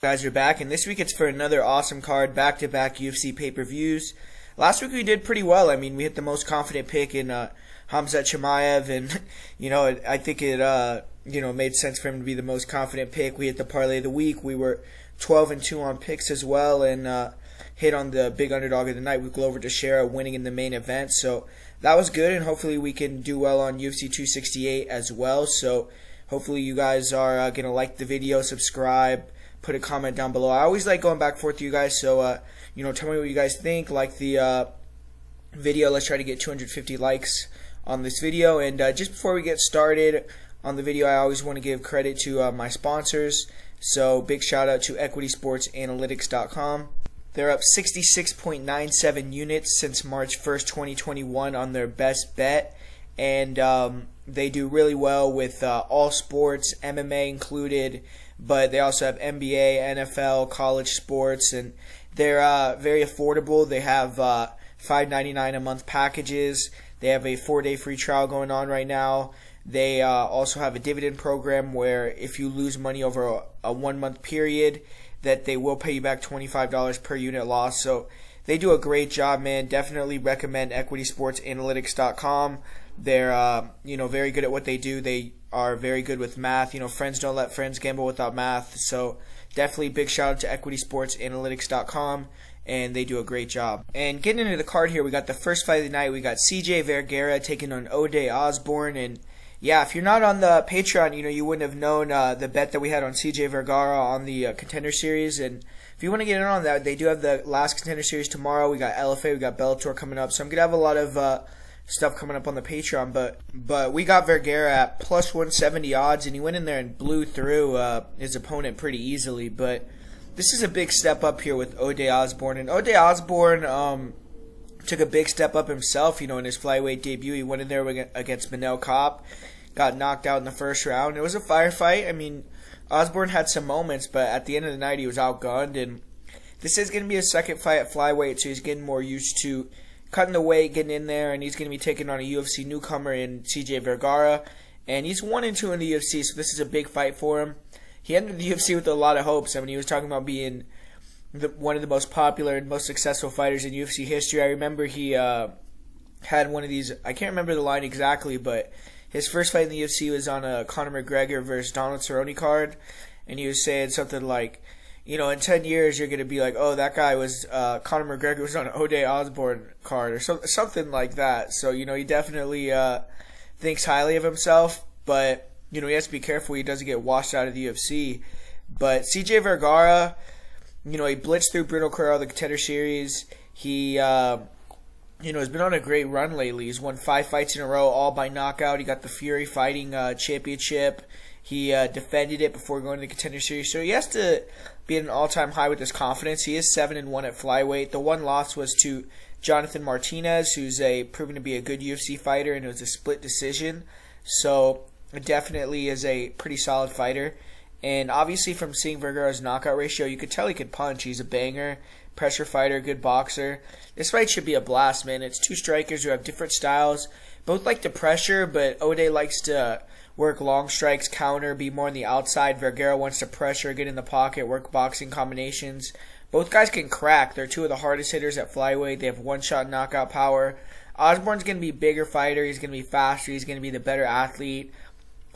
Guys are back, and this week it's for another awesome card, back-to-back UFC pay-per-views. Last week we did pretty well. I mean, we hit the most confident pick in Khamzat Chimaev, and I think it made sense for him to be the most confident pick. We hit the parlay of the week. We were 12-2 on picks as well, and hit on the big underdog of the night with Glover Teixeira winning in the main event. So that was good, and hopefully we can do well on UFC 268 as well. So hopefully you guys are gonna like the video, subscribe. Put a comment down below. I always like going back and forth with you guys, so tell me what you guys think. Like the video. Let's try to get 250 likes on this video. And just before we get started on the video, I always want to give credit to my sponsors. So big shout out to EquitySportsAnalytics.com. They're up 66.97 units since March 1st, 2021 on their best bet, and they do really well with all sports, MMA included. But they also have NBA, NFL, college sports, and they're very affordable. They have $5.99 a month packages. They have a 4-day free trial going on right now. They also have a dividend program where if you lose money over a 1-month period, that they will pay you back $25 per unit loss. So they do a great job, man. Definitely recommend EquitySportsAnalytics.com. They're very good at what they do. They are very good with math. Friends don't let friends gamble without math. So definitely big shout out to EquitySportsAnalytics.com, and they do a great job. And getting into the card here, we got the first fight of the night. We got CJ Vergara taking on Ode Osbourne. And yeah, if you're not on the Patreon, you wouldn't have known the bet that we had on CJ Vergara on the Contender Series. And if you want to get in on that, they do have the last Contender Series tomorrow. We got LFA, we got Bellator coming up. So I'm going to have a lot of stuff coming up on the Patreon, but we got Vergara at plus 170 odds, and he went in there and blew through his opponent pretty easily. But this is a big step up here with Ode Osbourne, and Ode Osbourne took a big step up himself. In his flyweight debut, he went in there against Manel Kape, got knocked out in the first round. It was a firefight. I mean, Osbourne had some moments, but at the end of the night, he was outgunned. And this is going to be his second fight at flyweight, so he's getting more used to cutting the weight, getting in there, and he's going to be taking on a UFC newcomer in CJ Vergara. And he's 1-2 in the UFC, so this is a big fight for him. He entered the UFC with a lot of hopes. I mean, he was talking about being one of the most popular and most successful fighters in UFC history. I remember he had one of these, I can't remember the line exactly, but his first fight in the UFC was on a Conor McGregor versus Donald Cerrone card, and he was saying something like, in 10 years, you're going to be like, oh, that guy was, Conor McGregor was on an Ode Osbourne card, or something like that. So, he definitely thinks highly of himself, but, he has to be careful he doesn't get washed out of the UFC. But CJ Vergara, he blitzed through Bruno Carrera, the Contender Series. He, has been on a great run lately. He's won 5 fights in a row, all by knockout. He got the Fury Fighting Championship. He defended it before going to the Contender Series, so he has to be at an all-time high with his confidence. He is 7-1 at flyweight. The one loss was to Jonathan Martinez, who's proven to be a good UFC fighter, and it was a split decision. So it definitely is a pretty solid fighter. And obviously from seeing Vergara's knockout ratio, you could tell he could punch. He's a banger, pressure fighter, good boxer. This fight should be a blast, man. It's two strikers who have different styles. Both like to pressure, but Ode likes to work long strikes, counter, be more on the outside. Vergara wants to pressure, get in the pocket, work boxing combinations. Both guys can crack. They're two of the hardest hitters at flyweight. They have one-shot knockout power. Osbourne's going to be a bigger fighter. He's going to be faster. He's going to be the better athlete.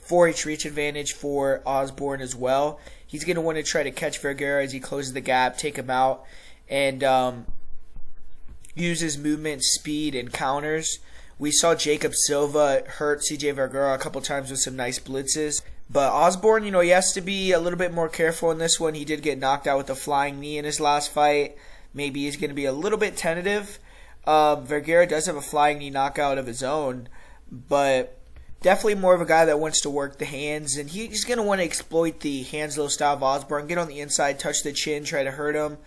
4H reach advantage for Osbourne as well. He's going to want to try to catch Vergara as he closes the gap, take him out, and use his movement, speed, and counters. We saw Jacob Silva hurt CJ Vergara a couple times with some nice blitzes. But Osbourne, he has to be a little bit more careful in this one. He did get knocked out with a flying knee in his last fight. Maybe he's going to be a little bit tentative. Vergara does have a flying knee knockout of his own, but definitely more of a guy that wants to work the hands. And he's going to want to exploit the hands-low style of Osbourne, get on the inside, touch the chin, try to hurt him.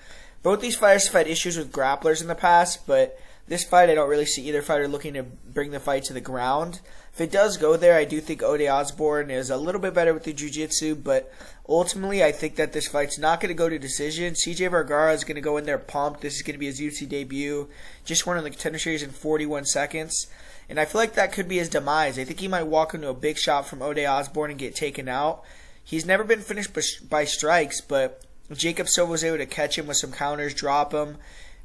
Both these fighters have had issues with grapplers in the past, but this fight, I don't really see either fighter looking to bring the fight to the ground. If it does go there, I do think Ode Osbourne is a little bit better with the jiu-jitsu, but ultimately, I think that this fight's not going to go to decision. CJ Vergara is going to go in there pumped. This is going to be his UFC debut. Just won in the Contender Series in 41 seconds. And I feel like that could be his demise. I think he might walk into a big shot from Ode Osbourne and get taken out. He's never been finished by strikes, but Jacob Silva was able to catch him with some counters, drop him.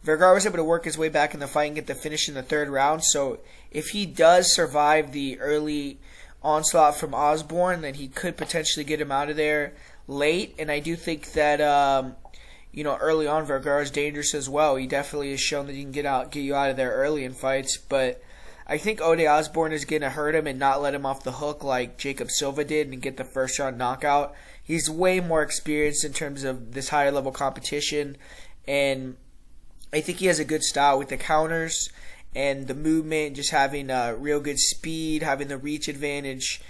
Vergara was able to work his way back in the fight and get the finish in the third round. So if he does survive the early onslaught from Osborne, then he could potentially get him out of there late. And I do think that early on Vergara is dangerous as well. He definitely has shown that he can get you out of there early in fights. But I think Ode Osborne is going to hurt him and not let him off the hook like Jacob Silva did and get the first round knockout. He's way more experienced in terms of this higher level competition, and I think he has a good style with the counters and the movement, just having real good speed, having the reach advantage,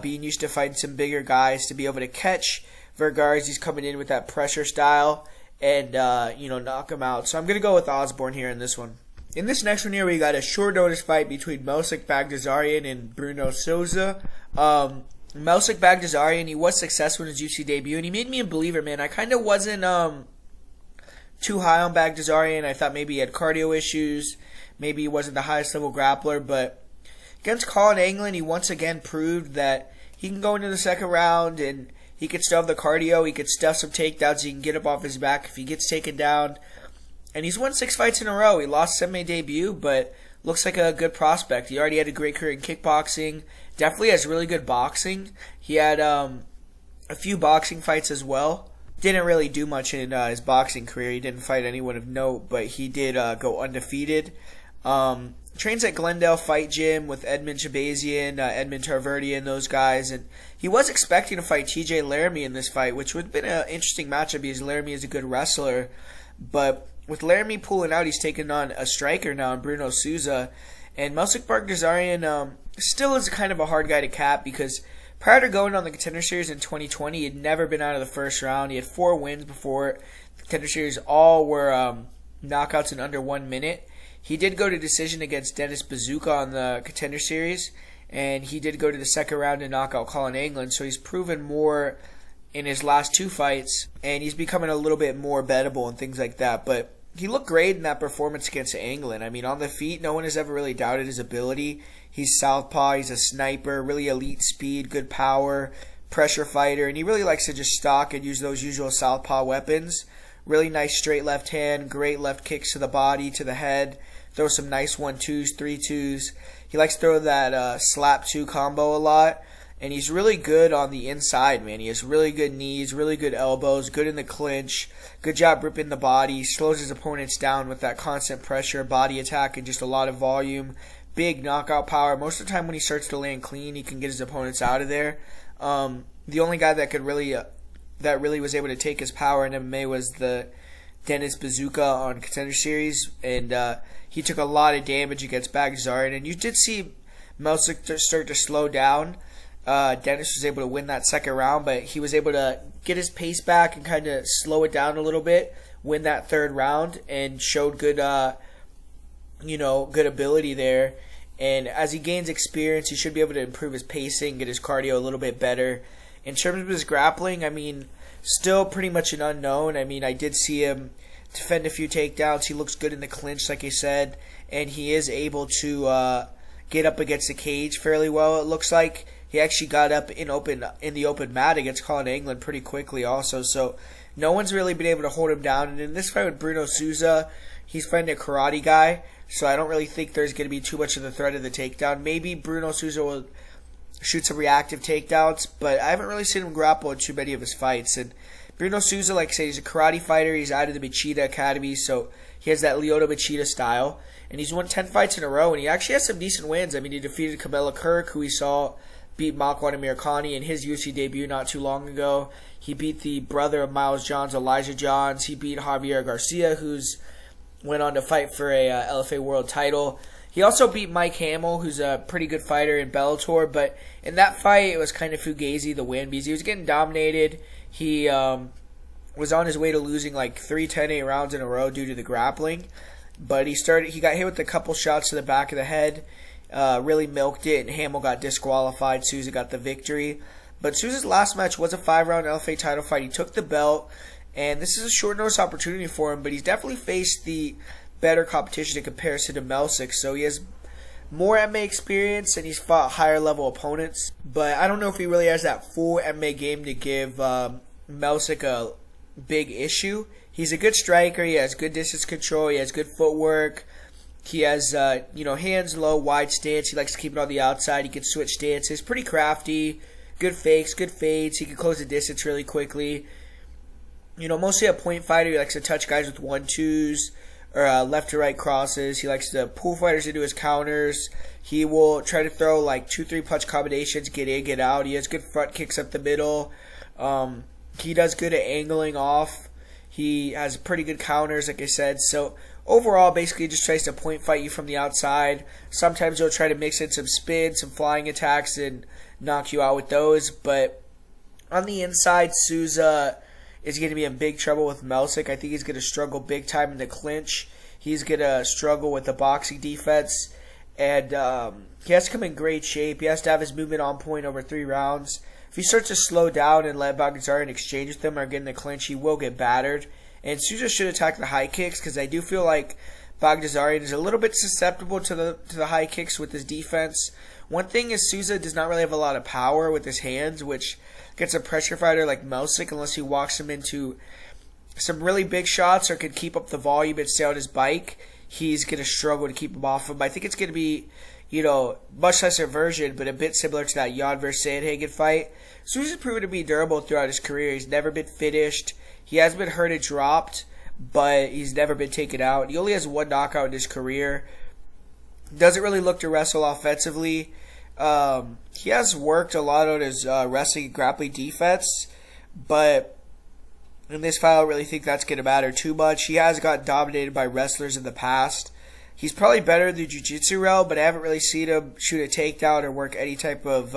being used to fighting some bigger guys to be able to catch Vergara as he's coming in with that pressure style and knock him out. So I'm going to go with Osborne here in this one. In this next one here, we got a short notice fight between Melsik Baghdasaryan and Bruno Souza. Melsik Baghdasaryan, he was successful in his UFC debut, and he made me a believer, man. I kind of wasn't too high on Baghdasaryan. I thought maybe he had cardio issues. Maybe he wasn't the highest level grappler. But against Colin England, he once again proved that he can go into the second round and he could still have the cardio. He could stuff some takedowns. He can get up off his back if he gets taken down. And he's won 6 fights in a row. He lost semi debut, but looks like a good prospect. He already had a great career in kickboxing. Definitely has really good boxing. He had a few boxing fights as well. Didn't really do much in his boxing career. He didn't fight anyone of note, but he did go undefeated. Trains at Glendale Fight Gym with Edmen Shahbazyan, Edmond Tarverdian, those guys. And he was expecting to fight TJ Laramie in this fight, which would have been an interesting matchup because Laramie is a good wrestler. But with Laramie pulling out, he's taking on a striker now in Bruno Souza. And Melsik Baghdasaryan still is kind of a hard guy to cap because prior to going on the Contender Series in 2020, he had never been out of the first round. He had 4 wins before the Contender Series. All were knockouts in under 1 minute. He did go to decision against Dennis Bazooka on the Contender Series, and he did go to the second round and knock out Colin England. So he's proven more in his last 2 fights, and he's becoming a little bit more bettable and things like that. But he looked great in that performance against England. I mean, on the feet, no one has ever really doubted his ability. He's southpaw, he's a sniper, really elite speed, good power, pressure fighter, and he really likes to just stalk and use those usual southpaw weapons. Really nice straight left hand, great left kicks to the body, to the head, throw some nice 1-2s, 3-2s. He likes to throw that slap 2 combo a lot, and he's really good on the inside, man. He has really good knees, really good elbows, good in the clinch, good job ripping the body, slows his opponents down with that constant pressure, body attack, and just a lot of volume. Big knockout power. Most of the time when he starts to land clean, he can get his opponents out of there. The only guy that could really was able to take his power in MMA was the Dennis Bazooka on Contender Series, and he took a lot of damage against Baghdasaryan. And you did see Melsik start to slow down. Dennis was able to win that second round, but he was able to get his pace back and kind of slow it down a little bit, win that third round, and showed good ability there. And as he gains experience, he should be able to improve his pacing, get his cardio a little bit better. In terms of his grappling, I mean, still pretty much an unknown. I mean, I did see him defend a few takedowns. He looks good in the clinch, like I said, and he is able to get up against the cage fairly well, it looks like. He actually got up in the open mat against Colin England pretty quickly also. So no one's really been able to hold him down. And in this fight with Bruno Souza, he's fighting a karate guy. So I don't really think there's going to be too much of the threat of the takedown. Maybe Bruno Souza will shoot some reactive takedowns, but I haven't really seen him grapple in too many of his fights. And Bruno Souza, like I say, he's a karate fighter. He's out of the Machida Academy, so he has that Lyoto Machida style. And he's won 10 fights in a row, and he actually has some decent wins. I mean, he defeated Kamela Kirk, who we saw beat Makwan Amirkhani in his UFC debut not too long ago. He beat the brother of Miles Johns, Elijah Johns. He beat Javier Garcia, who's went on to fight for a LFA world title. He also beat Mike Hamill, who's a pretty good fighter in Bellator, but in that fight, it was kind of fugazi, the win, because he was getting dominated. He was on his way to losing like 3 10-8 rounds in a row due to the grappling, but he got hit with a couple shots to the back of the head, really milked it, and Hamill got disqualified. Souza got the victory. But Souza's last match was a 5-round LFA title fight. He took the belt, and this is a short notice opportunity for him, but he's definitely faced the better competition in comparison to Melsik, so he has more MMA experience and he's fought higher level opponents, but I don't know if he really has that full MMA game to give Melsik big issue. He's a good striker. He has good distance control. He has good footwork. He has, hands low, wide stance. He likes to keep it on the outside. He can switch stances. Pretty crafty. Good fakes, good fades. He can close the distance really quickly. Mostly a point fighter. He likes to touch guys with 1-2s or left to right crosses. He likes to pull fighters into his counters. He will try to throw like 2-3 punch combinations, get in, get out. He has good front kicks up the middle. He does good at angling off. He has pretty good counters, like I said. So overall, basically just tries to point fight you from the outside. Sometimes he'll try to mix in some spin, some flying attacks, and knock you out with those. But on the inside, Souza is going to be in big trouble with Melsik. I think he's going to struggle big time in the clinch. He's going to struggle with the boxing defense. And he has to come in great shape. He has to have his movement on point over 3 rounds. If he starts to slow down and let Baghdasaryan exchange with him or get in the clinch, he will get battered. And Souza should attack the high kicks because I do feel like Baghdasaryan is a little bit susceptible to the high kicks with his defense. One thing is Souza does not really have a lot of power with his hands, which gets a pressure fighter like Melsik unless he walks him into some really big shots or can keep up the volume and stay on his bike. He's going to struggle to keep him off him. I think it's going to be, much lesser version, but a bit similar to that Jan versus Sandhagen fight. Souza's proven to be durable throughout his career. He's never been finished. He has been hurt and dropped, but he's never been taken out. He only has 1 knockout in his career. Doesn't really look to wrestle offensively. He has worked a lot on his wrestling and grappling defense, but in this fight I don't really think that's going to matter too much. He has gotten dominated by wrestlers in the past. He's probably better in the jiu-jitsu realm, but I haven't really seen him shoot a takedown or work any type of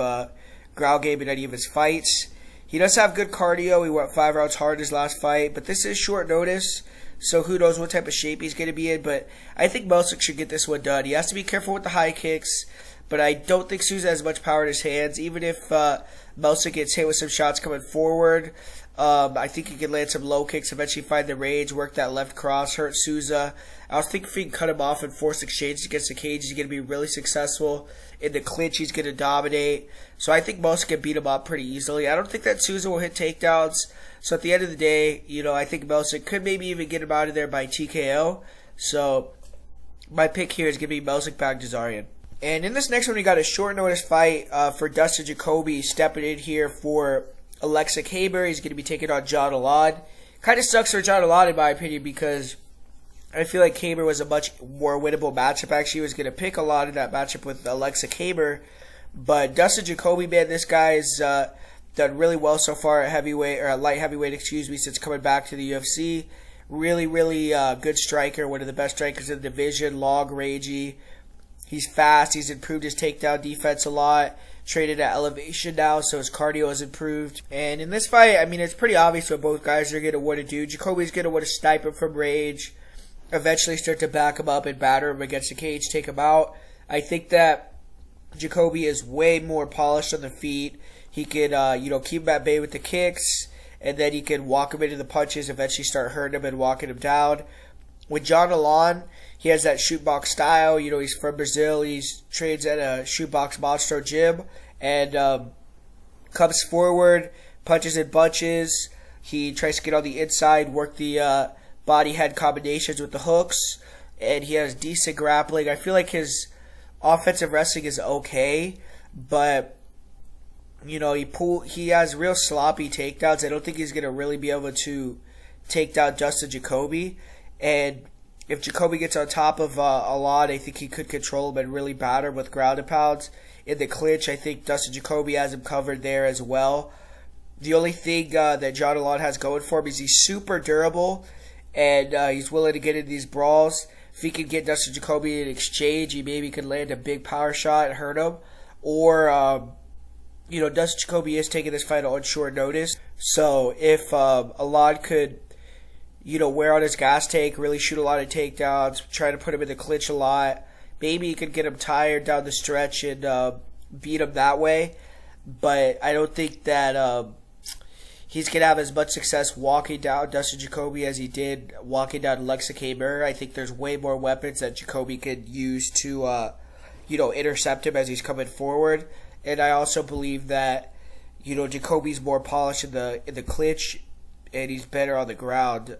ground game in any of his fights. He does have good cardio. He went 5 rounds hard his last fight, but this is short notice, so who knows what type of shape he's going to be in. But I think Melsik should get this one done. He has to be careful with the high kicks, but I don't think Souza has much power in his hands. Even if Melsik gets hit with some shots coming forward, I think he can land some low kicks, eventually find the range, work that left cross, hurt Souza. I think if he can cut him off and force exchanges against the cage, he's going to be really successful. In the clinch, he's going to dominate. So I think Melsik can beat him up pretty easily. I don't think that Souza will hit takedowns. So at the end of the day, I think Melsik could maybe even get him out of there by TKO. So my pick here is going to be Melsik Baghdasaryan. And in this next one, we got a short notice fight for Dustin Jacoby stepping in here for Alexa Kaber. He's going to be taking on John Elon. Kind of sucks for John Elon in my opinion because I feel like Kaber was a much more winnable matchup. Actually, he was going to pick a lot in that matchup with Alexa Kaber. But Dustin Jacoby, man, this guy's done really well so far at light heavyweight, since coming back to the UFC. Really, really good striker, one of the best strikers in the division, long, ragey. He's fast. He's improved his takedown defense a lot. Traded at elevation now, so his cardio has improved. And in this fight, I mean, it's pretty obvious what both guys are going to want to do. Jacoby's going to want to snipe him from range, eventually start to back him up and batter him against the cage, take him out. I think that Jacoby is way more polished on the feet. He can, keep him at bay with the kicks, and then he can walk him into the punches, eventually start hurting him and walking him down. With John Elon, he has that shootbox style. He's from Brazil. He trains at a shootbox monster gym and comes forward, punches and bunches. He tries to get on the inside, work the body-head combinations with the hooks, and he has decent grappling. I feel like his offensive wrestling is okay, but he has real sloppy takedowns. I don't think he's going to really be able to take down Dustin Jacoby. And if Jacoby gets on top of Elon, I think he could control him and really batter him with ground and pounds. In the clinch, I think Dustin Jacoby has him covered there as well. The only thing that John Elon has going for him is he's super durable, and he's willing to get into these brawls. If he can get Dustin Jacoby in exchange, he maybe could land a big power shot and hurt him. Or, Dustin Jacoby is taking this fight on short notice. So if Elon could wear on his gas tank, really shoot a lot of takedowns, try to put him in the clinch a lot. Maybe he could get him tired down the stretch and beat him that way. But I don't think that he's going to have as much success walking down Dustin Jacoby as he did walking down Alexa Kaber. I think there's way more weapons that Jacoby could use to, intercept him as he's coming forward. And I also believe that, Jacoby's more polished in the clinch. and he's better on the ground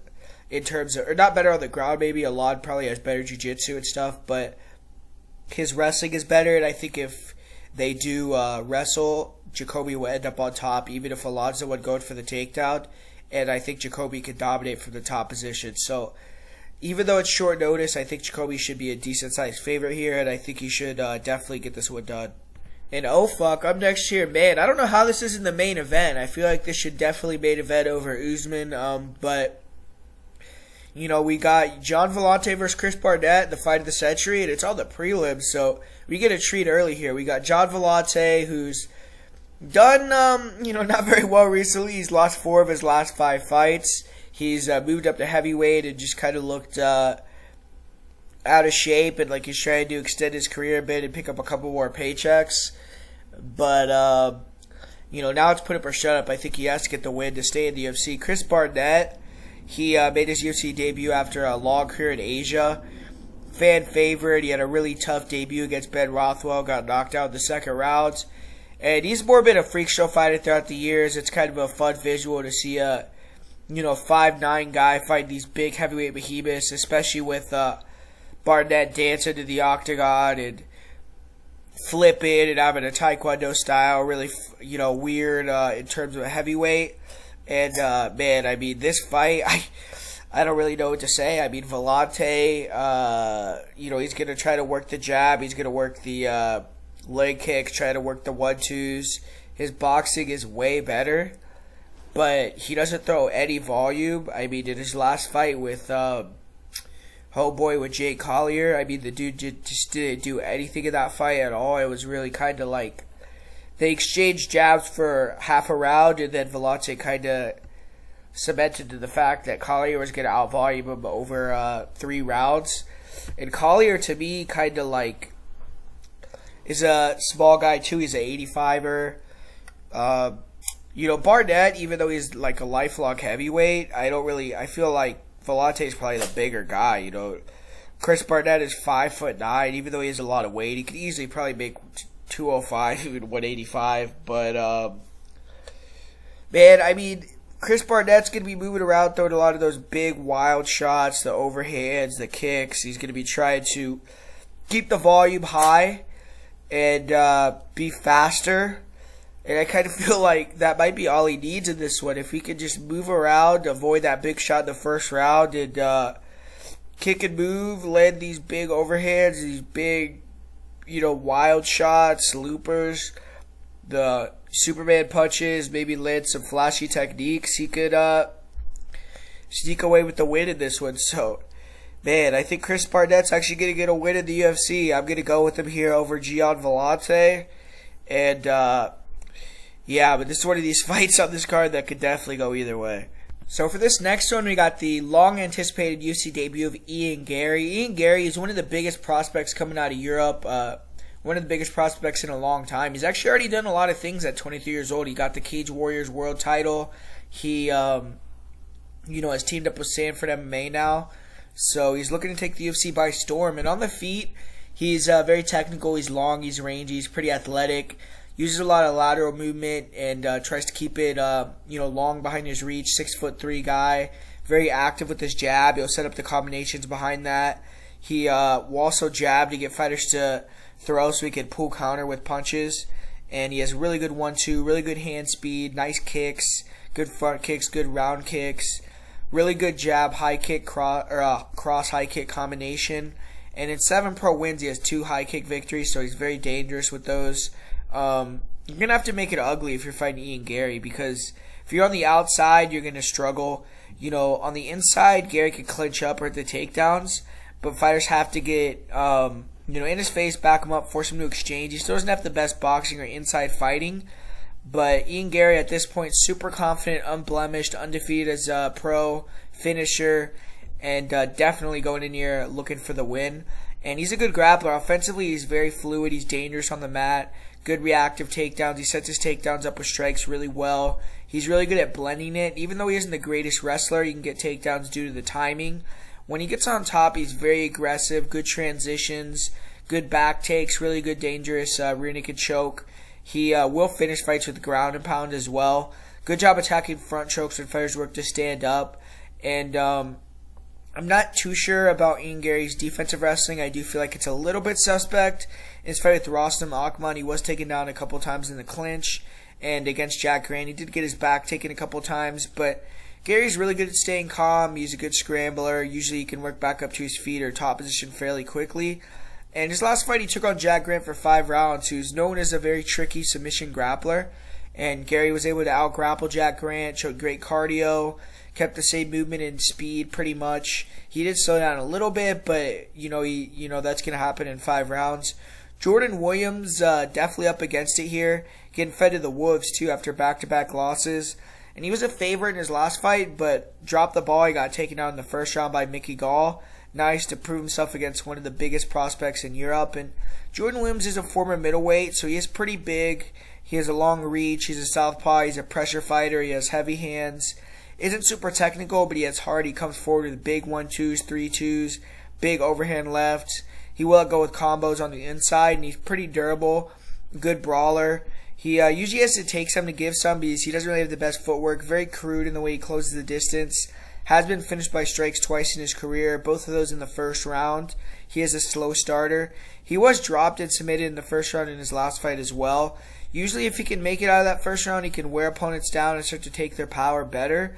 in terms of, or not better on the ground, maybe Elon probably has better jiu-jitsu and stuff, but his wrestling is better, and I think if they do wrestle, Jacoby will end up on top, even if Alonzo would go for the takedown, and I think Jacoby could dominate from the top position. So even though it's short notice, I think Jacoby should be a decent-sized favorite here, and I think he should definitely get this one done. And oh fuck, up next here, man, I don't know how this is in the main event. I feel like this should definitely main event over Usman, but you know, we got Gian Villante versus Chris Barnett, the fight of the century, and it's on the prelims, so we get a treat early here. We got Gian Villante, who's done, not very well recently. He's lost 4 of his last 5 fights. He's moved up to heavyweight and just kind of looked out of shape, and like he's trying to extend his career a bit and pick up a couple more paychecks. But, now it's put up or shut up. I think he has to get the win to stay in the UFC. Chris Barnett, he made his UFC debut after a long career in Asia. Fan favorite. He had a really tough debut against Ben Rothwell. Got knocked out in the second round. And he's more been a freak show fighter throughout the years. It's kind of a fun visual to see a, 5'9" guy fight these big heavyweight behemoths, especially with Barnett dancing to the octagon and flipping and having a taekwondo style, really, weird in terms of a heavyweight. And, man, I mean, this fight, I don't really know what to say. I mean, Valente, he's going to try to work the jab. He's going to work the leg kick, try to work the 1-2s. His boxing is way better, but he doesn't throw any volume. I mean, in his last fight with with Jake Collier, I mean, the dude just didn't do anything in that fight at all. It was really kind of like they exchanged jabs for half a round, and then Valente kind of cemented to the fact that Collier was going to out-volume him over 3 rounds. And Collier, to me, kind of like is a small guy too. He's an 85er. Barnett, even though he's like a lifelong heavyweight, I feel like Valente is probably the bigger guy. Chris Barnett is 5'9", even though he has a lot of weight. He could easily probably make 205, even 185. But man, I mean, Chris Barnett's going to be moving around, throwing a lot of those big wild shots, the overhands, the kicks. He's going to be trying to keep the volume high and be faster. And I kind of feel like that might be all he needs in this one. If he could just move around, avoid that big shot in the first round, and kick and move, land these big overhands, these big, wild shots, loopers, the Superman punches, maybe land some flashy techniques, he could sneak away with the win in this one. So, man, I think Chris Barnett's actually going to get a win in the UFC. I'm going to go with him here over Gian Villante. And, yeah, but this is one of these fights on this card that could definitely go either way. So for this next one, we got the long-anticipated UFC debut of Ian Garry. Ian Garry is one of the biggest prospects coming out of Europe, one of the biggest prospects in a long time. He's actually already done a lot of things at 23 years old. He got the Cage Warriors world title. He, has teamed up with Sanford MMA now. So he's looking to take the UFC by storm. And on the feet, he's very technical. He's long. He's rangy. He's pretty athletic. Uses a lot of lateral movement and tries to keep it, long behind his reach. 6'3" guy, very active with his jab. He'll set up the combinations behind that. He will also jab to get fighters to throw, so he can pull counter with punches. And he has really good 1-2, really good hand speed, nice kicks, good front kicks, good round kicks, really good jab, high kick, cross high kick combination. And in 7 pro wins, he has 2 high kick victories, so he's very dangerous with those. You're going to have to make it ugly if you're fighting Ian Garry, because if you're on the outside, you're going to struggle. On the inside, Garry can clinch up or hit the takedowns, but fighters have to get, in his face, back him up, force him to exchange. He still doesn't have the best boxing or inside fighting, but Ian Garry at this point, super confident, unblemished, undefeated as a pro, finisher, and definitely going in here looking for the win. And he's a good grappler. Offensively, he's very fluid. He's dangerous on the mat. Good reactive takedowns. He sets his takedowns up with strikes really well. He's really good at blending it. Even though he isn't the greatest wrestler, he can get takedowns due to the timing. When he gets on top, he's very aggressive, good transitions, good back takes, really good dangerous rear naked choke. He will finish fights with the ground and pound as well. Good job attacking front chokes when fighters work to stand up. And I'm not too sure about Ian Garry's defensive wrestling. I do feel like it's a little bit suspect. In his fight with Rostam Akman, he was taken down a couple times in the clinch. And against Jack Grant, he did get his back taken a couple times. But Gary's really good at staying calm. He's a good scrambler. Usually he can work back up to his feet or top position fairly quickly. And his last fight, he took on Jack Grant for 5 rounds, who's known as a very tricky submission grappler. And Garry was able to out-grapple Jack Grant, showed great cardio, kept the same movement and speed pretty much. He did slow down a little bit, but that's going to happen in 5 rounds. Jordan Williams definitely up against it here, getting fed to the wolves too after back-to-back losses. And he was a favorite in his last fight, but dropped the ball. He got taken out in the first round by Mickey Gall. Nice to prove himself against one of the biggest prospects in Europe. And Jordan Williams is a former middleweight, so he is pretty big. He has a long reach. He's a southpaw. He's a pressure fighter. He has heavy hands. Isn't super technical, but he has heart. He comes forward with big 1-2s, 3-2s, big overhand lefts. He will go with combos on the inside, and he's pretty durable. Good brawler. He usually has to take some to give some because he doesn't really have the best footwork. Very crude in the way he closes the distance. Has been finished by strikes twice in his career, both of those in the first round. He is a slow starter. He was dropped and submitted in the first round in his last fight as well. Usually if he can make it out of that first round, he can wear opponents down and start to take their power better.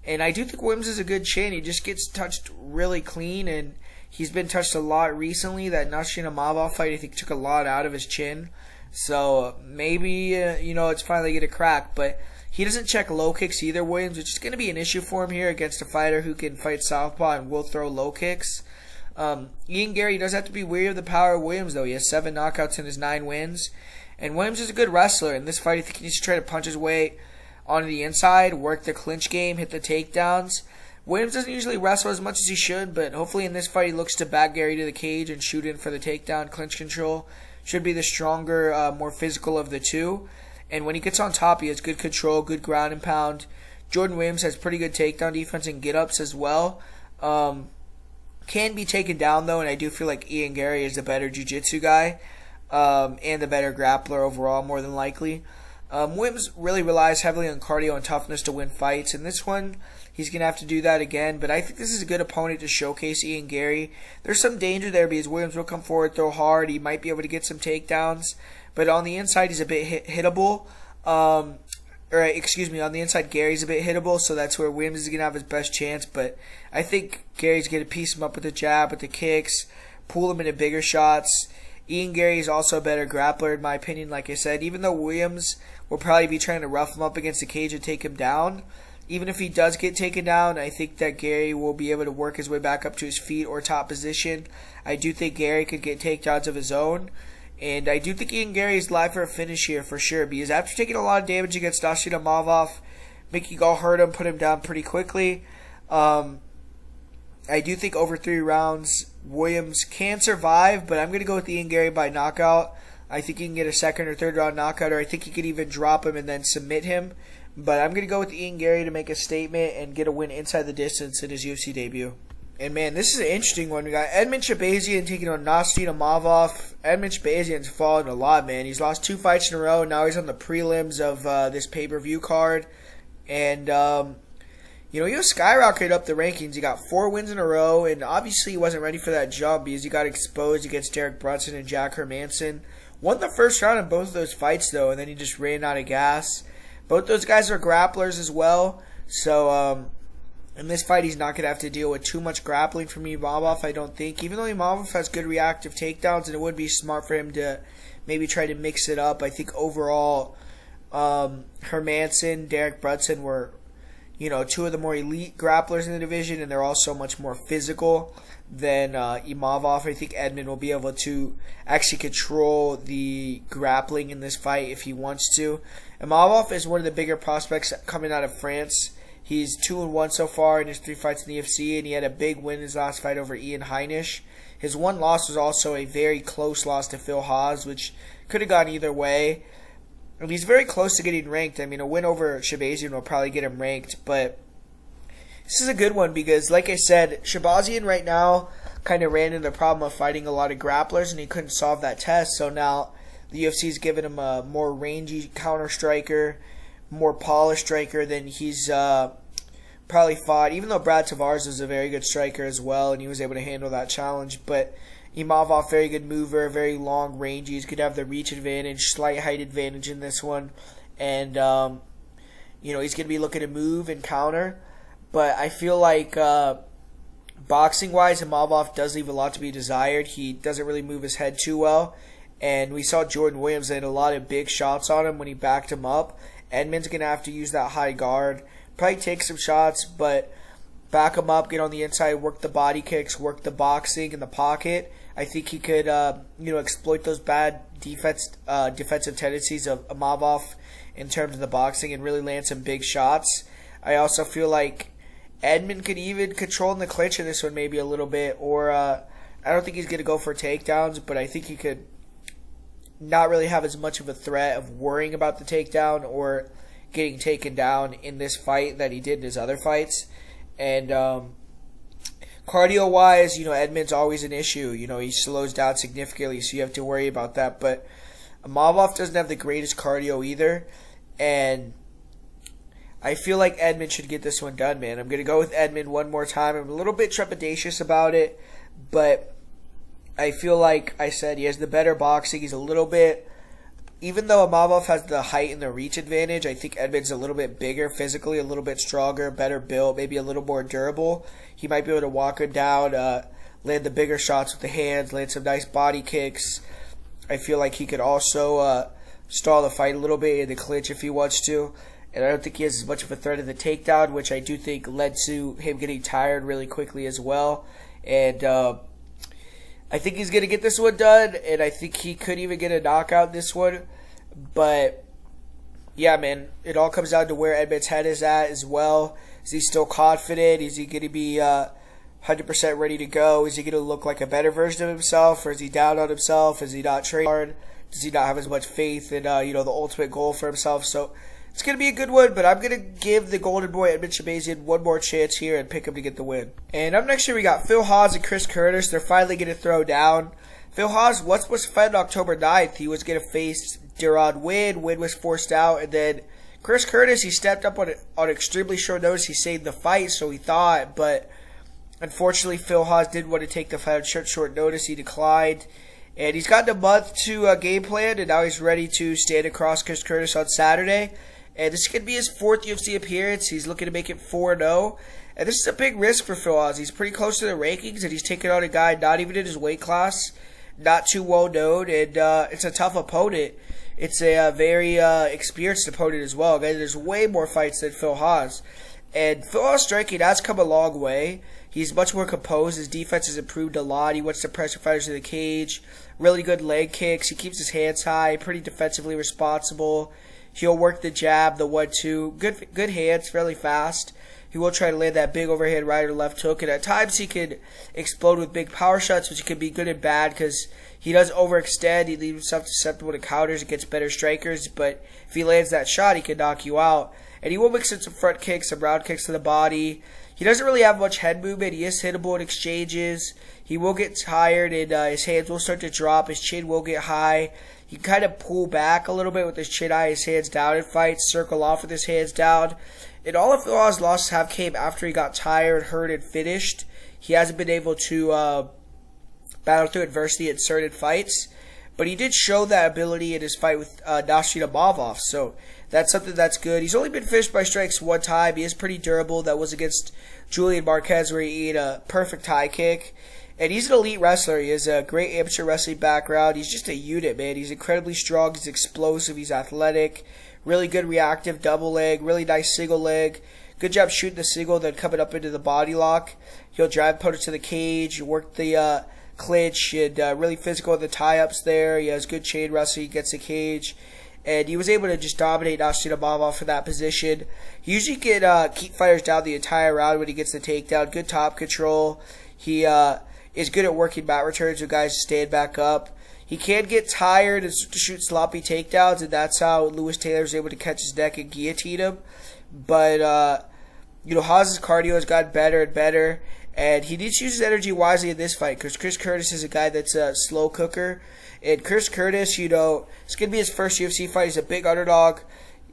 And I do think Williams is a good chin. He just gets touched really clean, and he's been touched a lot recently. That Nassourdine Imavov fight, I think, took a lot out of his chin. So maybe, it's finally going to crack. But he doesn't check low kicks either, Williams, which is going to be an issue for him here against a fighter who can fight southpaw and will throw low kicks. Ian Garry does have to be wary of the power of Williams, though. He has 7 knockouts in his 9 wins. And Williams is a good wrestler. In this fight, I think he needs to try to punch his way onto the inside, work the clinch game, hit the takedowns. Williams doesn't usually wrestle as much as he should, but hopefully in this fight he looks to back Garry to the cage and shoot in for the takedown. Clinch control should be the stronger, more physical of the two. And when he gets on top, he has good control, good ground and pound. Jordan Williams has pretty good takedown defense and get-ups as well. Can be taken down, though, and I do feel like Ian Garry is the better jiu-jitsu guy and the better grappler overall, more than likely. Williams really relies heavily on cardio and toughness to win fights. In this one, he's going to have to do that again. But I think this is a good opponent to showcase Ian Garry. There's some danger there because Williams will come forward, throw hard. He might be able to get some takedowns. But on the inside, he's a bit hittable. On the inside, Gary's a bit hittable. So that's where Williams is going to have his best chance. But I think Gary's going to piece him up with the jab, with the kicks, pull him into bigger shots. Ian Garry is also a better grappler, in my opinion, like I said. Even though Williams will probably be trying to rough him up against the cage and take him down, even if he does get taken down, I think that Garry will be able to work his way back up to his feet or top position. I do think Garry could get takedowns of his own. And I do think Ian Garry is live for a finish here for sure, because after taking a lot of damage against Nassourdine Imavov, Mickey Gall hurt him, put him down pretty quickly. I do think over 3 rounds, Williams can survive, but I'm going to go with Ian Garry by knockout. I think he can get a 2nd or 3rd round knockout, or I think he could even drop him and then submit him. But I'm going to go with Ian Garry to make a statement and get a win inside the distance in his UFC debut. And man, this is an interesting one. We got Edmen Shahbazyan taking on Nassourdine Imavov. Edmen Shahbazyan's fallen a lot, man. He's lost 2 fights in a row. Now he's on the prelims of this pay-per-view card. And, he was skyrocketed up the rankings. He got 4 wins in a row, and obviously he wasn't ready for that jump because he got exposed against Derek Brunson and Jack Hermanson. Won the first round in both of those fights, though, and then he just ran out of gas. Both those guys are grapplers as well, so in this fight he's not going to have to deal with too much grappling from Imavov, I don't think. Even though Imavov has good reactive takedowns, and it would be smart for him to maybe try to mix it up. I think overall Hermanson, Derek Brunson were 2 of the more elite grapplers in the division, and they're also much more physical than Imavov. I think Edmen will be able to actually control the grappling in this fight if he wants to. Imavov is one of the bigger prospects coming out of France. He's 2-1 so far in his 3 fights in the UFC, and he had a big win in his last fight over Ian Heinisch. His one loss was also a very close loss to Phil Haas, which could have gone either way. And he's very close to getting ranked. I mean, a win over Shahbazyan will probably get him ranked, but this is a good one because, like I said, Shahbazyan right now kind of ran into the problem of fighting a lot of grapplers, and he couldn't solve that test. So now the UFC's given him a more rangy counter striker, more polished striker than he's probably fought, even though Brad Tavares was a very good striker as well, and he was able to handle that challenge. But Imavov, very good mover, very long rangy. He's going to have the reach advantage, slight height advantage in this one. And, he's going to be looking to move and counter. But I feel like boxing-wise, Imavov does leave a lot to be desired. He doesn't really move his head too well. And we saw Jordan Williams land a lot of big shots on him when he backed him up. Edmen's going to have to use that high guard. Probably take some shots, but back him up, get on the inside, work the body kicks, work the boxing in the pocket. I think he could, exploit those bad defensive tendencies of Imavov in terms of the boxing and really land some big shots. I also feel like Edmen could even control in the clinch in this one maybe a little bit, or I don't think he's going to go for takedowns, but I think he could not really have as much of a threat of worrying about the takedown or getting taken down in this fight that he did in his other fights. And cardio-wise, Edmen's always an issue. He slows down significantly, so you have to worry about that. But Imavov doesn't have the greatest cardio either, and I feel like Edmen should get this one done, man. I'm going to go with Edmen one more time. I'm a little bit trepidatious about it, but I feel like I said he has the better boxing. He's a little bit, even though Imavov has the height and the reach advantage, I think Edmen's a little bit bigger physically, a little bit stronger, better built, maybe a little more durable. He might be able to walk him down, land the bigger shots with the hands, land some nice body kicks. I feel like he could also stall the fight a little bit in the clinch if he wants to. And I don't think he has as much of a threat in the takedown, which I do think led to him getting tired really quickly as well. And I think he's going to get this one done, and I think he could even get a knockout in this one. But, yeah, man, it all comes down to where Edmen's head is at as well. Is he still confident? Is he going to be 100% ready to go? Is he going to look like a better version of himself, or is he down on himself? Is he not training hard? Does he not have as much faith in, the ultimate goal for himself? So it's going to be a good one, but I'm going to give the golden boy Edmen Shahbazyan one more chance here and pick him to get the win. And up next here we got Phil Hawes and Chris Curtis. They're finally going to throw down. Phil Hawes was supposed to fight on October 9th. He was going to face Duran Win. Win was forced out, and then Chris Curtis, he stepped up on extremely short notice. He saved the fight, so he thought, but unfortunately Phil Hawes did want to take the fight on short notice. He declined. And he's gotten a month to game plan, and now he's ready to stand across Chris Curtis on Saturday. And this could be his 4th UFC appearance. He's looking to make it 4-0. And this is a big risk for Phil Hawes. He's pretty close to the rankings, and he's taking on a guy not even in his weight class, not too well known, and it's a tough opponent. It's a very experienced opponent as well. Guys, there's way more fights than Phil Hawes. And Phil Hawes' striking has come a long way. He's much more composed. His defense has improved a lot. He wants to pressure fighters in the cage. Really good leg kicks. He keeps his hands high. Pretty defensively responsible. He'll work the jab, the 1-2. Good hands, fairly fast. He will try to land that big overhand right or left hook. And at times he could explode with big power shots, which can be good and bad because he does overextend. He leaves himself susceptible to counters against better strikers. But if he lands that shot, he can knock you out. And he will mix in some front kicks, some round kicks to the body. He doesn't really have much head movement. He is hittable in exchanges. He will get tired, and his hands will start to drop. His chin will get high. He can kind of pull back a little bit with his chin high, his hands down in fights, circle off with his hands down. And all of Phil Hawes' losses have came after he got tired, hurt, and finished. He hasn't been able to battle through adversity in certain fights. But he did show that ability in his fight with Nassourdine Imavov, so that's something that's good. He's only been finished by strikes one time. He is pretty durable. That was against Julian Marquez, where he ate a perfect high kick. And he's an elite wrestler. He has a great amateur wrestling background. He's just a unit, man. He's incredibly strong. He's explosive. He's athletic. Really good reactive double leg. Really nice single leg. Good job shooting the single, then coming up into the body lock. He'll drive opponents to the cage, work the clinch, and really physical in the tie-ups there. He has good chain wrestling. He gets the cage. And he was able to just dominate Nassourdine Imavov for that position. He usually can keep fighters down the entire round when he gets the takedown. Good top control. He is good at working mat returns with guys to stand back up. He can get tired and shoot sloppy takedowns, and that's how Lewis Taylor was able to catch his neck and guillotine him. But, Haas' cardio has gotten better and better, and he needs to use his energy wisely in this fight because Chris Curtis is a guy that's a slow cooker. And Chris Curtis, it's going to be his first UFC fight. He's a big underdog.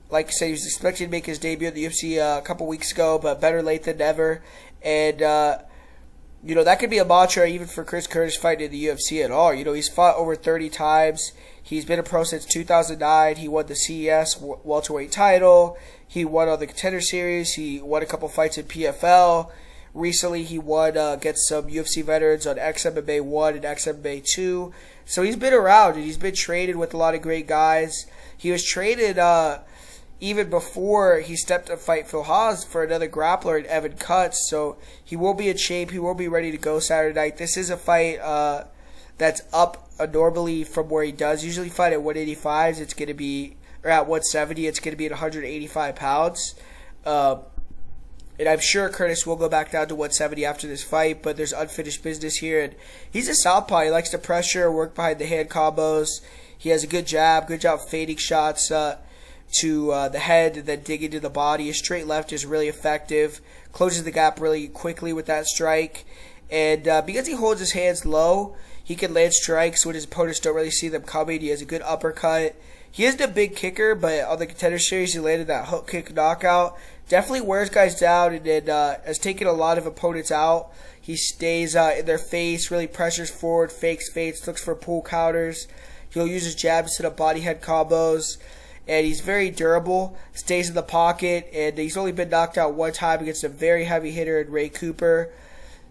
Like I said, he was expected to make his debut at the UFC a couple weeks ago, but better late than never. And, that could be a mantra even for Chris Curtis fighting in the UFC at all. He's fought over 30 times. He's been a pro since 2009. He won the CES welterweight title. He won on the Contender Series. He won a couple fights in PFL. Recently, he won against some UFC veterans on XMMA 1 and XMMA 2. So he's been around, and he's been traded with a lot of great guys. He was traded even before he stepped to fight Phil Haas for another grappler in Evan Cutts. So he will be in shape. He will be ready to go Saturday night. This is a fight that's up normally from where he does usually fight at 185. It's going to be, or at 170, it's going to be at 185 pounds. And I'm sure Curtis will go back down to 170 after this fight, but there's unfinished business here. And he's a southpaw. He likes to pressure, work behind the hand combos. He has a good job fading shots to the head and then digging to the body. His straight left is really effective, closes the gap really quickly with that strike. And because he holds his hands low, he can land strikes when his opponents don't really see them coming. He has a good uppercut. He isn't a big kicker, but on the Contender Series, he landed that hook kick knockout. Definitely wears guys down and then has taken a lot of opponents out. He stays in their face, really pressures forward, fakes, feints, looks for pull counters. He'll use his jabs to the body head combos. And he's very durable, stays in the pocket, and he's only been knocked out one time against a very heavy hitter in Ray Cooper.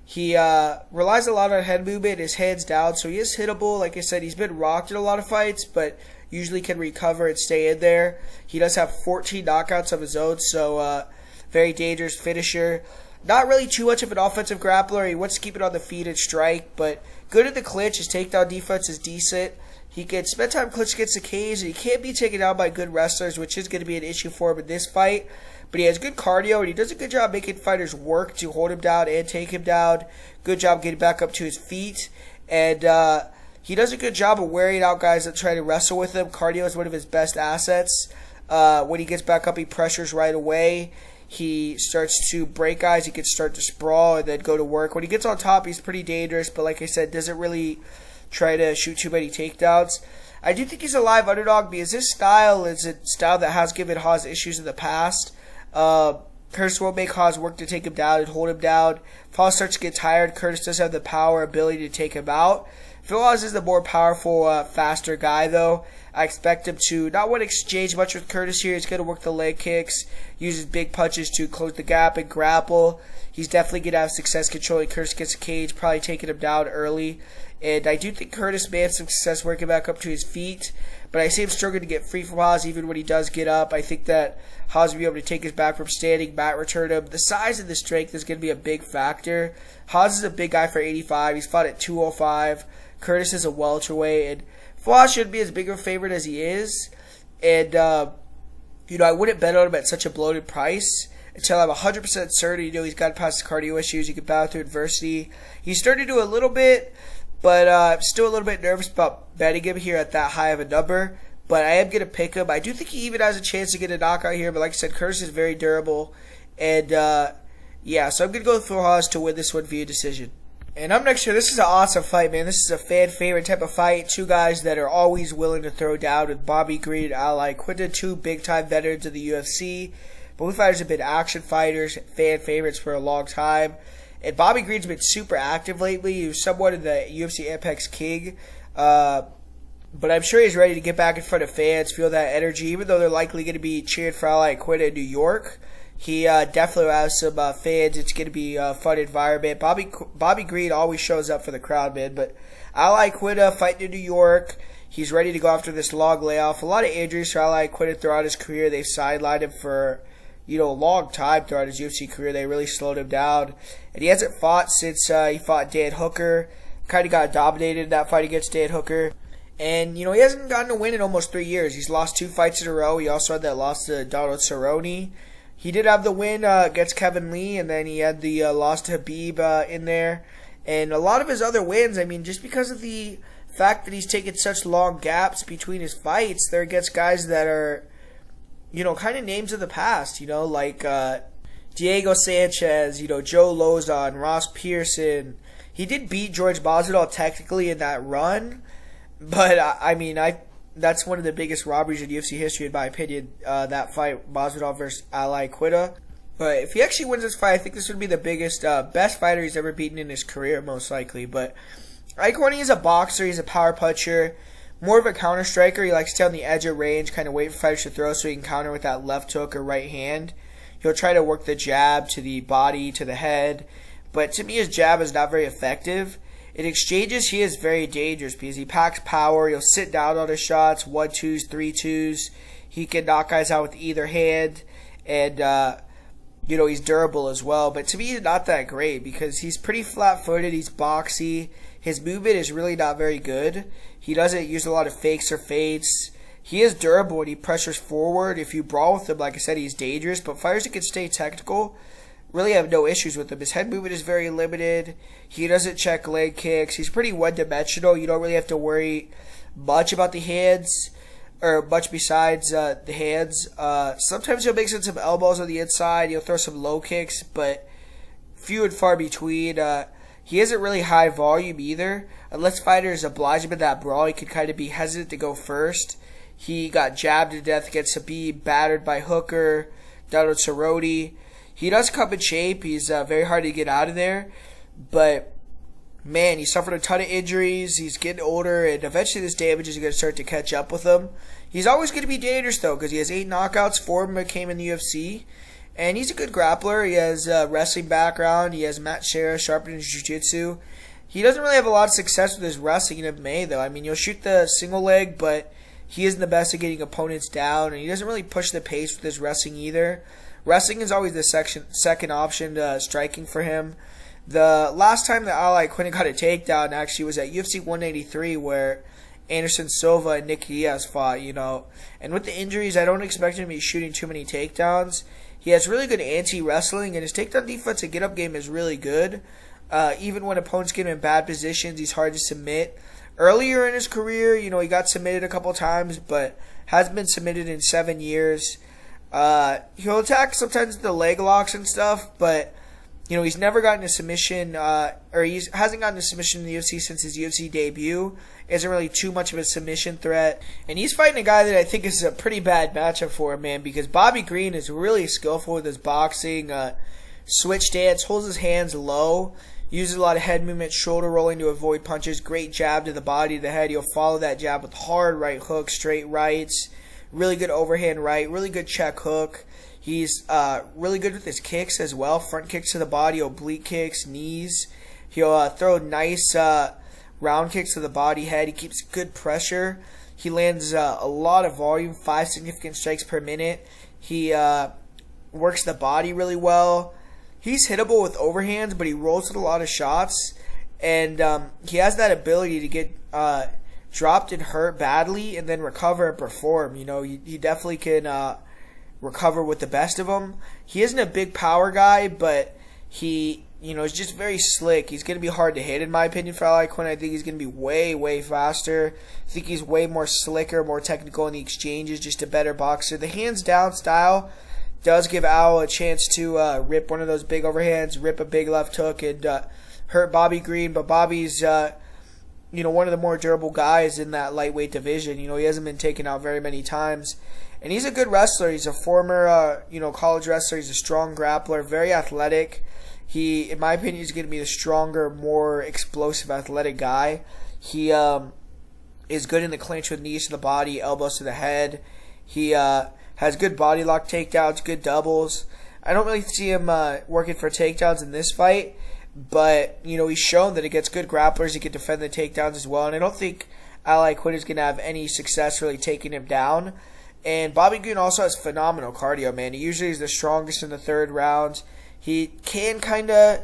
He relies a lot on head movement, his hands down, so he is hittable. Like I said, he's been rocked in a lot of fights, but usually can recover and stay in there. He does have 14 knockouts of his own, so very dangerous finisher. Not really too much of an offensive grappler. He wants to keep it on the feet and strike, but good at the clinch. His takedown defense is decent. He can spend time clinch against the cage, and he can't be taken down by good wrestlers, which is going to be an issue for him in this fight. But he has good cardio, and he does a good job making fighters work to hold him down and take him down. Good job getting back up to his feet. And he does a good job of wearing out guys that try to wrestle with him. Cardio is one of his best assets. When he gets back up, he pressures right away. He starts to break guys. He can start to sprawl and then go to work. When he gets on top, he's pretty dangerous, but like I said, doesn't really try to shoot too many takedowns. I do think he's a live underdog because his style is a style that has given Haas issues in the past. Curtis will make Haas work to take him down and hold him down. If Haas starts to get tired, Curtis does have the power ability to take him out. Phil Haas is the more powerful, faster guy, though. I expect him to not want to exchange much with Curtis here. He's going to work the leg kicks, uses big punches to close the gap and grapple. He's definitely going to have success controlling Curtis against the cage, probably taking him down early. And I do think Curtis may have some success working back up to his feet, but I see him struggling to get free from Haas even when he does get up. I think that Haas will be able to take his back from standing, mat return him. The size and the strength is going to be a big factor. Haas is a big guy for 85. He's fought at 205. Curtis is a welterweight, and Haas shouldn't be as big of a favorite as he is. And, I wouldn't bet on him at such a bloated price until I'm 100% certain, he's got past his cardio issues. He can battle through adversity. He's starting to do a little bit, but I'm still a little bit nervous about betting him here at that high of a number. But I am going to pick him. I do think he even has a chance to get a knockout here. But like I said, Curtis is very durable. And, so I'm going to go with Phil Haas to win this one via decision. And up next here, this is an awesome fight, man. This is a fan favorite type of fight. Two guys that are always willing to throw down with Bobby Green and Iaquinta, two big-time veterans of the UFC. Both fighters have been action fighters, fan favorites for a long time. And Bobby Green's been super active lately. He was somewhat of the UFC Apex King. But I'm sure he's ready to get back in front of fans, feel that energy, even though they're likely going to be cheering for Iaquinta in New York. He definitely has some fans. It's going to be a fun environment. Bobby Green always shows up for the crowd, man. But Iaquinta fighting in New York. He's ready to go after this long layoff. A lot of injuries for Iaquinta throughout his career. They've sidelined him for a long time throughout his UFC career. They really slowed him down. And he hasn't fought since he fought Dan Hooker. Kind of got dominated in that fight against Dan Hooker. And, he hasn't gotten a win in almost 3 years. He's lost 2 fights in a row. He also had that loss to Donald Cerrone. He did have the win against Kevin Lee, and then he had the loss to Habib in there. And a lot of his other wins, just because of the fact that he's taken such long gaps between his fights, they're against guys that are, kind of names of the past, like Diego Sanchez, Joe Lozon, Ross Pearson. He did beat George Masvidal technically in that run, but I that's one of the biggest robberies in UFC history, in my opinion, that fight, Masvidal versus Iaquinta. But if he actually wins this fight, I think this would be the biggest, best fighter he's ever beaten in his career, most likely. But Iaquinta is a boxer, he's a power puncher, more of a counter striker. He likes to stay on the edge of range, kind of wait for fighters to throw so he can counter with that left hook or right hand. He'll try to work the jab to the body, to the head. But to me, his jab is not very effective. In exchanges, he is very dangerous because he packs power. He'll sit down on his shots, 1-2s, 3-2s. He can knock guys out with either hand. And, he's durable as well. But to me, he's not that great because he's pretty flat-footed. He's boxy. His movement is really not very good. He doesn't use a lot of fakes or feints. He is durable when he pressures forward. If you brawl with him, like I said, he's dangerous. But fighters that can stay technical really have no issues with him. His head movement is very limited. He doesn't check leg kicks. He's pretty one-dimensional. You don't really have to worry much about the hands, or much besides the hands. Sometimes he'll mix in some elbows on the inside. He'll throw some low kicks, but few and far between. He isn't really high volume either. Unless fighters oblige him in that brawl, he could kind of be hesitant to go first. He got jabbed to death against Khabib, battered by Hooker, Donald Cerrone. He does come in shape. He's very hard to get out of there. But, man, he suffered a ton of injuries. He's getting older, and eventually this damage is going to start to catch up with him. He's always going to be dangerous, though, because he has 8 knockouts. 4 of them came in the UFC. And he's a good grappler. He has a wrestling background. He has Matt Serra sharpened in jiu-jitsu. He doesn't really have a lot of success with his wrestling in MMA, though. I mean, he'll shoot the single leg, but he isn't the best at getting opponents down. And he doesn't really push the pace with his wrestling either. Wrestling is always the second option to striking for him. The last time that Iaquinta got a takedown actually was at UFC 183, where Anderson Silva and Nick Diaz fought, And with the injuries, I don't expect him to be shooting too many takedowns. He has really good anti-wrestling, and his takedown defense and get-up game is really good. Even when opponents get him in bad positions, he's hard to submit. Earlier in his career, he got submitted a couple times, but hasn't been submitted in 7 years. He'll attack sometimes the leg locks and stuff, but he's never gotten a submission, or he hasn't gotten a submission in the UFC since his UFC debut. Isn't really too much of a submission threat, and he's fighting a guy that I think is a pretty bad matchup for him, man, because Bobby Green is really skillful with his boxing, switch stance, holds his hands low, uses a lot of head movement, shoulder rolling to avoid punches, great jab to the body, to the head. He'll follow that jab with hard right hooks, straight rights. Really good overhand right, really good check hook. He's really good with his kicks as well. Front kicks to the body, oblique kicks, knees. He'll throw nice round kicks to the body, head. He keeps good pressure. He lands a lot of volume, 5 significant strikes per minute. He works the body really well. He's hittable with overhands, but he rolls with a lot of shots. And he has that ability to get dropped and hurt badly and then recover and perform. He definitely can recover with the best of them. He isn't a big power guy, but he is just very slick. He's going to be hard to hit, in my opinion, for Iaquinta. I think he's going to be way, way faster. I think he's way more slicker, more technical in the exchanges, just a better boxer. The hands-down style does give Al a chance to rip one of those big overhands, rip a big left hook, and hurt Bobby Green. But Bobby's one of the more durable guys in that lightweight division. He hasn't been taken out very many times. And he's a good wrestler. He's a former, college wrestler. He's a strong grappler, very athletic. He, in my opinion, is going to be the stronger, more explosive, athletic guy. He is good in the clinch with knees to the body, elbows to the head. He has good body lock takedowns, good doubles. I don't really see him working for takedowns in this fight. But, he's shown that against good grapplers, he can defend the takedowns as well. And I don't think Iaquinta is going to have any success really taking him down. And Bobby Green also has phenomenal cardio, man. He usually is the strongest in the third round. He can kind of,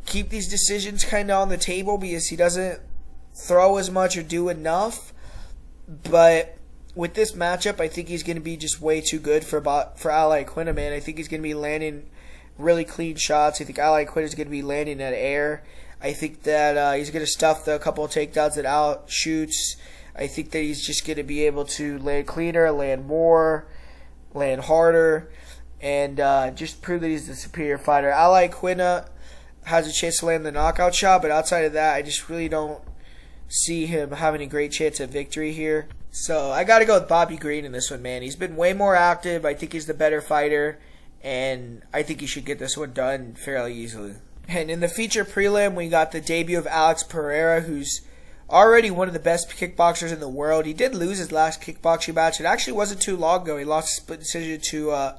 keep these decisions kind of on the table because he doesn't throw as much or do enough. But with this matchup, I think he's going to be just way too good for Iaquinta, man. I think he's going to be landing really clean shots. I think Iaquinta is going to be landing at air. I think that he's going to stuff the couple of takedowns that Al shoots. I think that he's just going to be able to land cleaner, land more, land harder, and just prove that he's the superior fighter. Iaquinta has a chance to land the knockout shot, but outside of that, I just really don't see him having a great chance at victory here. So I got to go with Bobby Green in this one, man. He's been way more active. I think he's the better fighter, and I think he should get this one done fairly easily. And in the feature prelim, we got the debut of Alex Pereira, who's already one of the best kickboxers in the world. He did lose his last kickboxing match. It actually wasn't too long ago. He lost a split decision to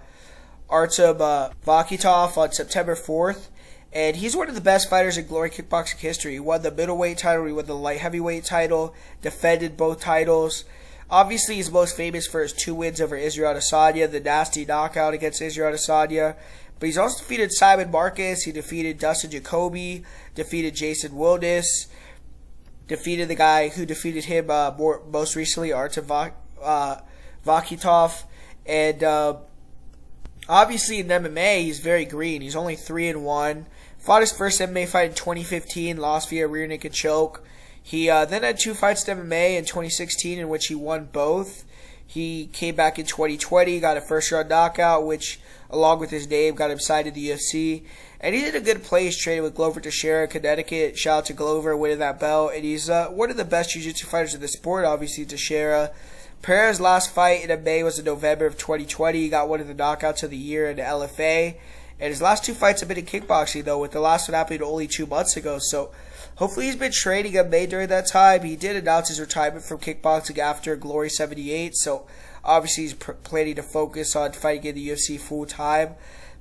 Artem Vakitov on September 4th. And he's one of the best fighters in Glory Kickboxing history. He won the middleweight title, he won the light heavyweight title, defended both titles. Obviously, he's most famous for his 2 wins over Israel Adesanya, the nasty knockout against Israel Adesanya. But he's also defeated Simon Marcus, he defeated Dustin Jacoby, defeated Jason Wildes, defeated the guy who defeated him most recently, Artem Vakitov. And obviously in MMA, he's very green. He's only 3-1. Fought his first MMA fight in 2015, lost via rear naked choke. He then had 2 fights in MMA in 2016 in which he won both. He came back in 2020, got a first-round knockout, which, along with his name, got him signed to the UFC. And he's in a good place training with Glover Teixeira, Connecticut. Shout out to Glover winning that belt. And he's one of the best jiu-jitsu fighters in the sport, obviously, Teixeira. Pereira's last fight in MMA was in November of 2020. He got one of the knockouts of the year in the LFA. And his last 2 fights have been in kickboxing, though, with the last one happening only 2 months ago. So hopefully he's been training MMA during that time. He did announce his retirement from kickboxing after Glory 78. So obviously he's planning to focus on fighting in the UFC full time.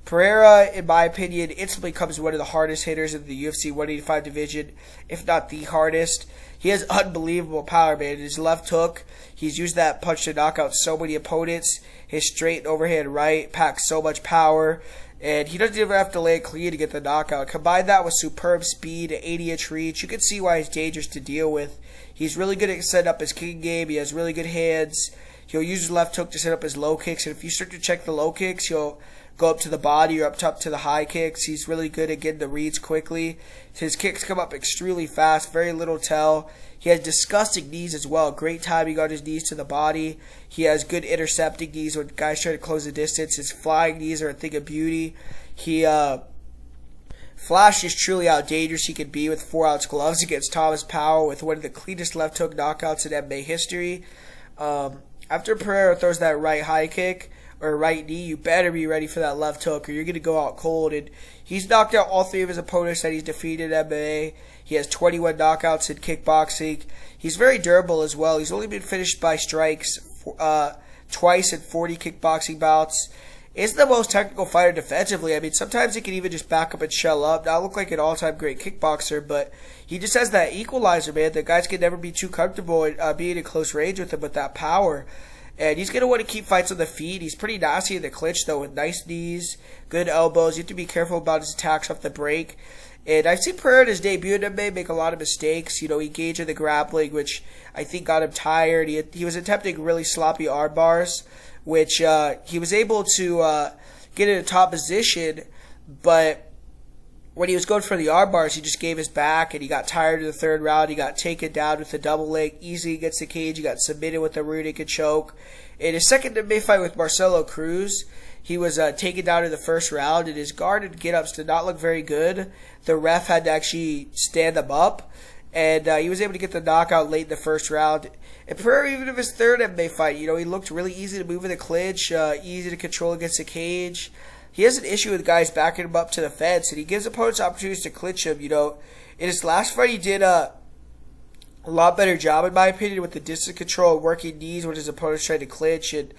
Pereira, in my opinion, instantly becomes one of the hardest hitters in the UFC 185 division, if not the hardest. He has unbelievable power, man. His left hook, he's used that punch to knock out so many opponents. His straight and overhand right packs so much power, and he doesn't even have to land clean to get the knockout. Combine that with superb speed, an 80-inch reach, you can see why he's dangerous to deal with. He's really good at setting up his kicking game. He has really good hands. He'll use his left hook to set up his low kicks, and if you start to check the low kicks, he'll go up to the body or up top to the high kicks. He's really good at getting the reads quickly. His kicks come up extremely fast, very little tell. He has disgusting knees as well. Great timing on his knees to the body. He has good intercepting knees when guys try to close the distance. His flying knees are a thing of beauty. He flashes truly how dangerous he can be with 4-ounce gloves against Thomas Powell with one of the cleanest left hook knockouts in MMA history. After Pereira throws that right high kick or right knee, you better be ready for that left hook or you're going to go out cold. And he's knocked out all 3 of his opponents that he's defeated in MMA. He has 21 knockouts in kickboxing. He's very durable as well. He's only been finished by strikes twice in 40 kickboxing bouts. Is the most technical fighter defensively. I mean, sometimes he can even just back up and shell up. Not look like an all-time great kickboxer, but he just has that equalizer, man. The guys can never be too comfortable being in close range with him with that power. And he's going to want to keep fights on the feet. He's pretty nasty in the clinch, though, with nice knees, good elbows. You have to be careful about his attacks off the break. And I've seen Pereira in his debut in MMA make a lot of mistakes. You know, he engaged in the grappling, which I think got him tired. He was attempting really sloppy arm bars, which he was able to get in a top position, but when he was going for the arm bars, he just gave his back, and he got tired in the 3rd round. He got taken down with a double leg, easily against the cage. He got submitted with a rear naked choke. In his second MMA fight with Marcelo Cruz, he was taken down in the 1st round, and his guard and get-ups did not look very good. The ref had to actually stand him up, and he was able to get the knockout late in the 1st round. And Pereira, even in his 3rd MMA fight, you know, he looked really easy to move in the clinch, easy to control against the cage. He has an issue with guys backing him up to the fence, and he gives opponents opportunities to clinch him. You know, in his last fight, he did a lot better job, in my opinion, with the distance control and working knees when his opponents tried to clinch, and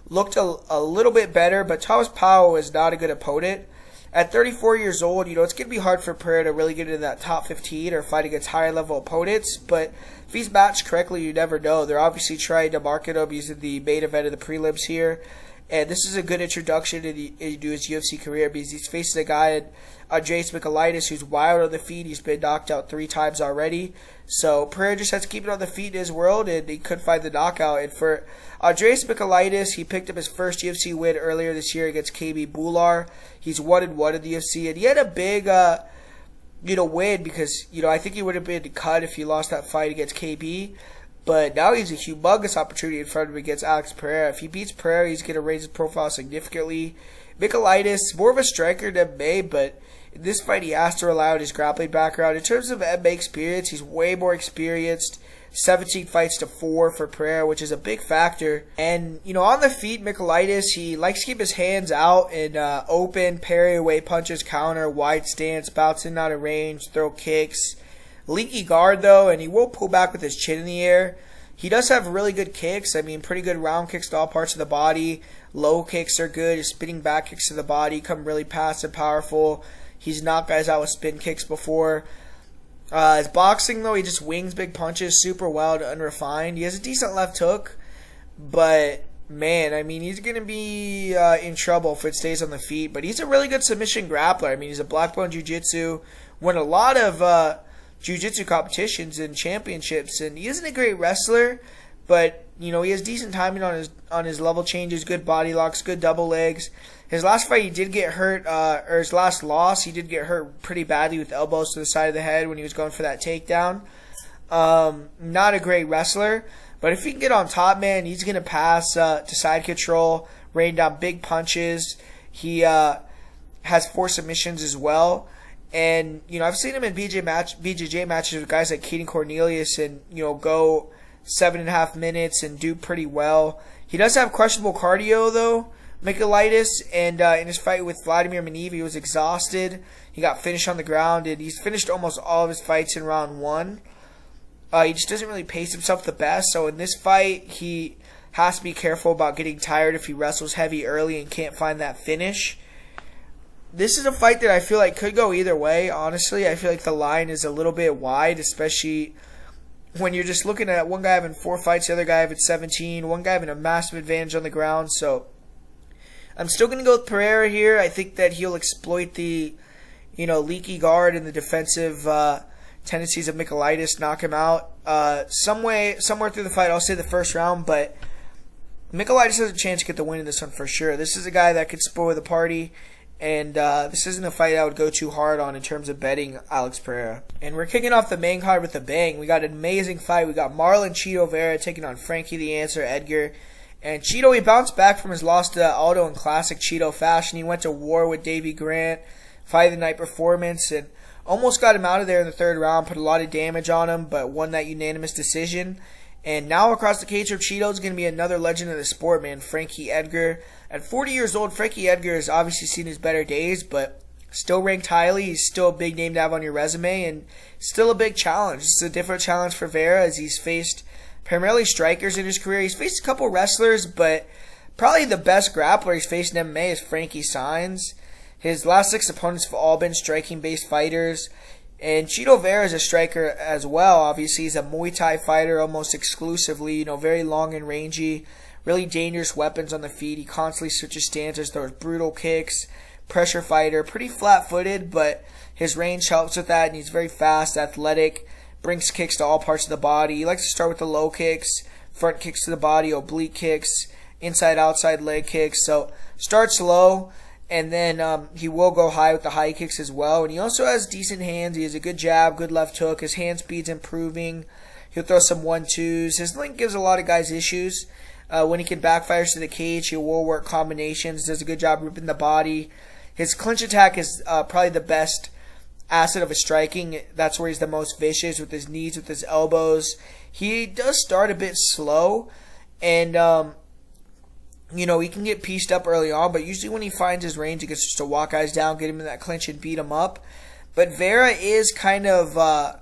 looked a little bit better. But Thomas Powell is not a good opponent. At 34 years old, you know, it's going to be hard for Pereira to really get into that top 15 or fight against higher-level opponents. But if he's matched correctly, you never know. They're obviously trying to market him using the main event of the prelims here. And this is a good introduction into his UFC career because he's facing a guy, Andreas Michailadis, who's wild on the feet. He's been knocked out 3 times already. So Pereira just has to keep it on the feet in his world, and he could find the knockout. And for Andreas Piccolitis, he picked up his first UFC win earlier this year against KB Bular. He's 1-1 in the UFC, and he had a big win because, you know, I think he would have been cut if he lost that fight against KB. But now he's a humongous opportunity in front of him against Alex Pereira. If he beats Pereira, he's going to raise his profile significantly. Michailadis, more of a striker than May, but this fight he has to rely on his grappling background. In terms of MMA experience, he's way more experienced. 17 fights to 4 for Pereira, which is a big factor. And, on the feet, Michailadis, he likes to keep his hands out and open, parry away punches, counter, wide stance, bouncing out of range, throw kicks. Leaky guard, though, and he will pull back with his chin in the air. He does have really good kicks. Pretty good round kicks to all parts of the body. Low kicks are good. His spinning back kicks to the body come really fast and powerful. He's knocked guys out with spin kicks before. His boxing, though, he just wings big punches super well to unrefined. He has a decent left hook, but, man, he's going to be in trouble if it stays on the feet. But he's a really good submission grappler. He's a black belt in jiu-jitsu, won a lot of jiu-jitsu competitions and championships, and he isn't a great wrestler, but, he has decent timing on his level changes, good body locks, good double legs. His last fight, he did get hurt, or his last loss, he did get hurt pretty badly with elbows to the side of the head when he was going for that takedown. Not a great wrestler, but if he can get on top, man, he's going to pass to side control, rain down big punches. He has 4 submissions as well. And, I've seen him in BJJ matches with guys like Keaton Cornelius and, go 7.5 minutes and do pretty well. He does have questionable cardio, though, Michailadis, and in his fight with Vladimir Maneva, he was exhausted. He got finished on the ground, and he's finished almost all of his fights in round 1. He just doesn't really pace himself the best, so in this fight, he has to be careful about getting tired if he wrestles heavy early and can't find that finish. This is a fight that I feel like could go either way, honestly. I feel like the line is a little bit wide, especially when you're just looking at one guy having 4 fights, the other guy having 17, one guy having a massive advantage on the ground, so I'm still going to go with Pereira here. I think that he'll exploit the, leaky guard and the defensive tendencies of Michailadis, knock him out. Somewhere through the fight, I'll say the first round, but Michailadis has a chance to get the win in this one for sure. This is a guy that could spoil the party, and this isn't a fight I would go too hard on in terms of betting Alex Pereira. And we're kicking off the main card with a bang. We got an amazing fight. We got Marlon Cheeto Vera taking on Frankie the Answer Edgar. And Cheeto, he bounced back from his loss to Aldo in classic Cheeto fashion. He went to war with Davey Grant, fight of the night performance, and almost got him out of there in the 3rd round, put a lot of damage on him, but won that unanimous decision. And now across the cage from Cheeto is going to be another legend of the sport, man, Frankie Edgar. At 40 years old, Frankie Edgar has obviously seen his better days, but still ranked highly. He's still a big name to have on your resume, and still a big challenge. It's a different challenge for Vera as he's faced primarily strikers in his career. He's faced a couple wrestlers, but probably the best grappler he's faced in MMA is Frankie Saenz. His last 6 opponents have all been striking-based fighters. And Cheeto Vera is a striker as well. Obviously, he's a Muay Thai fighter almost exclusively, very long and rangy, really dangerous weapons on the feet. He constantly switches stances, throws brutal kicks, pressure fighter, pretty flat-footed, but his range helps with that, and he's very fast, athletic, brings kicks to all parts of the body. He likes to start with the low kicks, front kicks to the body, oblique kicks, inside-outside leg kicks. So starts low, and then he will go high with the high kicks as well. And he also has decent hands. He has a good jab, good left hook. His hand speed's improving. He'll throw some 1-2s. His length gives a lot of guys issues. When he can backfire to the cage, he will work combinations, does a good job ripping the body. His clinch attack is probably the best asset of his striking. That's where he's the most vicious, with his knees, with his elbows. He does start a bit slow, and he can get pieced up early on, but usually when he finds his range, he gets just to walk guys down, get him in that clinch, and beat him up. But Vera is kind of a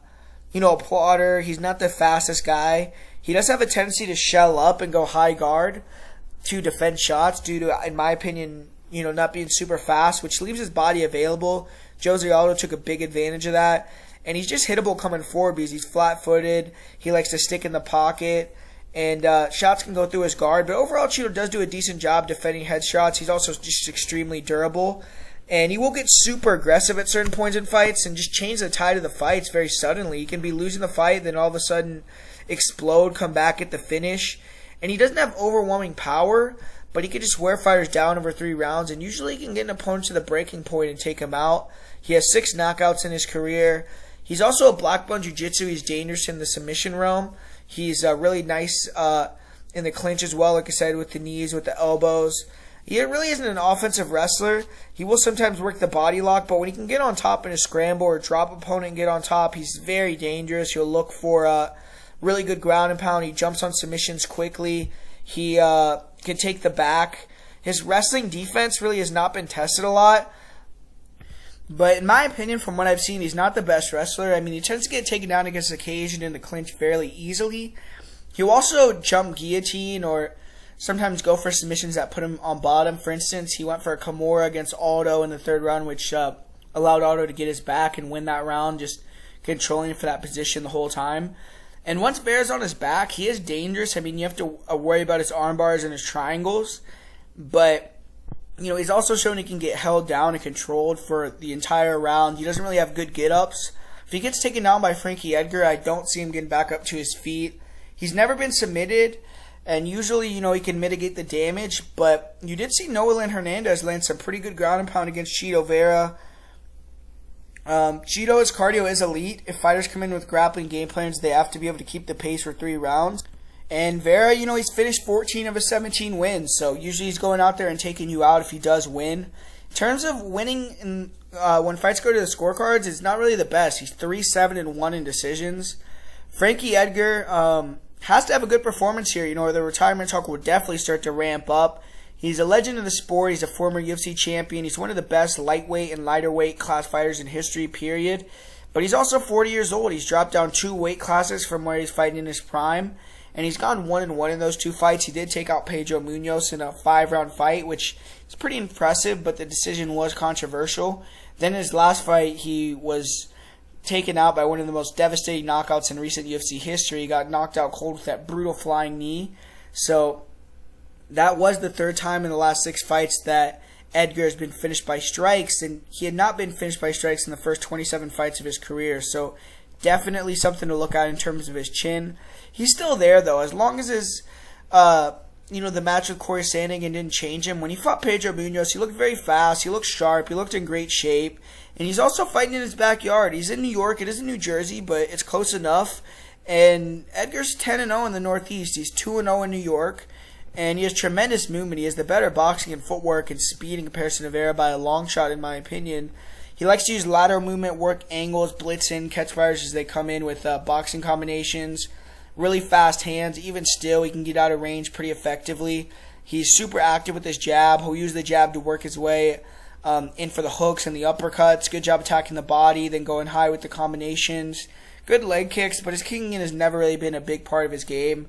plotter. He's not the fastest guy. He does have a tendency to shell up and go high guard to defend shots due to, in my opinion, not being super fast, which leaves his body available. Jose Aldo took a big advantage of that, and he's just hittable coming forward because he's flat-footed. He likes to stick in the pocket, and shots can go through his guard. But overall, Cheeto does do a decent job defending headshots. He's also just extremely durable, and he will get super aggressive at certain points in fights and just change the tide of the fights very suddenly. He can be losing the fight, then all of a sudden explode, come back at the finish. And he doesn't have overwhelming power, but he can just wear fighters down over 3 rounds, and usually he can get an opponent to the breaking point and take him out. He has 6 knockouts in his career. He's also a black belt in jiu-jitsu. He's dangerous in the submission realm. He's really nice in the clinch as well, like I said, with the knees, with the elbows. He really isn't an offensive wrestler. He will sometimes work the body lock, but when he can get on top in a scramble or drop opponent and get on top, he's very dangerous. He'll look for really good ground and pound. He jumps on submissions quickly. He can take the back. His wrestling defense really has not been tested a lot. But in my opinion, from what I've seen, he's not the best wrestler. I mean, he tends to get taken down against the cage and in the clinch fairly easily. He'll also jump guillotine or sometimes go for submissions that put him on bottom. For instance, he went for a Kimura against Aldo in the third round, which allowed Aldo to get his back and win that round, just controlling for that position the whole time. And once Vera's on his back, he is dangerous. I mean, you have to worry about his arm bars and his triangles. But, he's also shown he can get held down and controlled for the entire round. He doesn't really have good get-ups. If he gets taken down by Frankie Edgar, I don't see him getting back up to his feet. He's never been submitted. And usually, he can mitigate the damage. But you did see Nolan Hernandez land some pretty good ground and pound against Chito Vera. Chito's cardio is elite. If fighters come in with grappling game plans, they have to be able to keep the pace for 3 rounds. And Vera, he's finished 14 of his 17 wins. So usually he's going out there and taking you out if he does win. In terms of winning when fights go to the scorecards, it's not really the best. He's 3-7-1 in decisions. Frankie Edgar has to have a good performance here, or the retirement talk will definitely start to ramp up. He's a legend of the sport. He's a former UFC champion. He's one of the best lightweight and lighter weight class fighters in history, period. But he's also 40 years old. He's dropped down 2 weight classes from where he's fighting in his prime. And he's gone 1-1 in those 2 fights. He did take out Pedro Munoz in a 5-round fight, which is pretty impressive, but the decision was controversial. Then in his last fight, he was taken out by one of the most devastating knockouts in recent UFC history. He got knocked out cold with that brutal flying knee. So that was the 3rd time in the last 6 fights that Edgar has been finished by strikes, and he had not been finished by strikes in the first 27 fights of his career. So definitely something to look at in terms of his chin. He's still there, though, as long as his, the match with Corey Sandhagen didn't change him. When he fought Pedro Munoz, he looked very fast, he looked sharp, he looked in great shape. And he's also fighting in his backyard. He's in New York. It isn't New Jersey, but it's close enough. And Edgar's 10-0 in the Northeast. He's 2-0 in New York. And he has tremendous movement. He has the better boxing and footwork and speed in comparison to Vera by a long shot, in my opinion. He likes to use lateral movement, work angles, blitz in, catch fighters as they come in with boxing combinations. Really fast hands. Even still, he can get out of range pretty effectively. He's super active with his jab. He'll use the jab to work his way in for the hooks and the uppercuts. Good job attacking the body, then going high with the combinations. Good leg kicks, but his kicking in has never really been a big part of his game.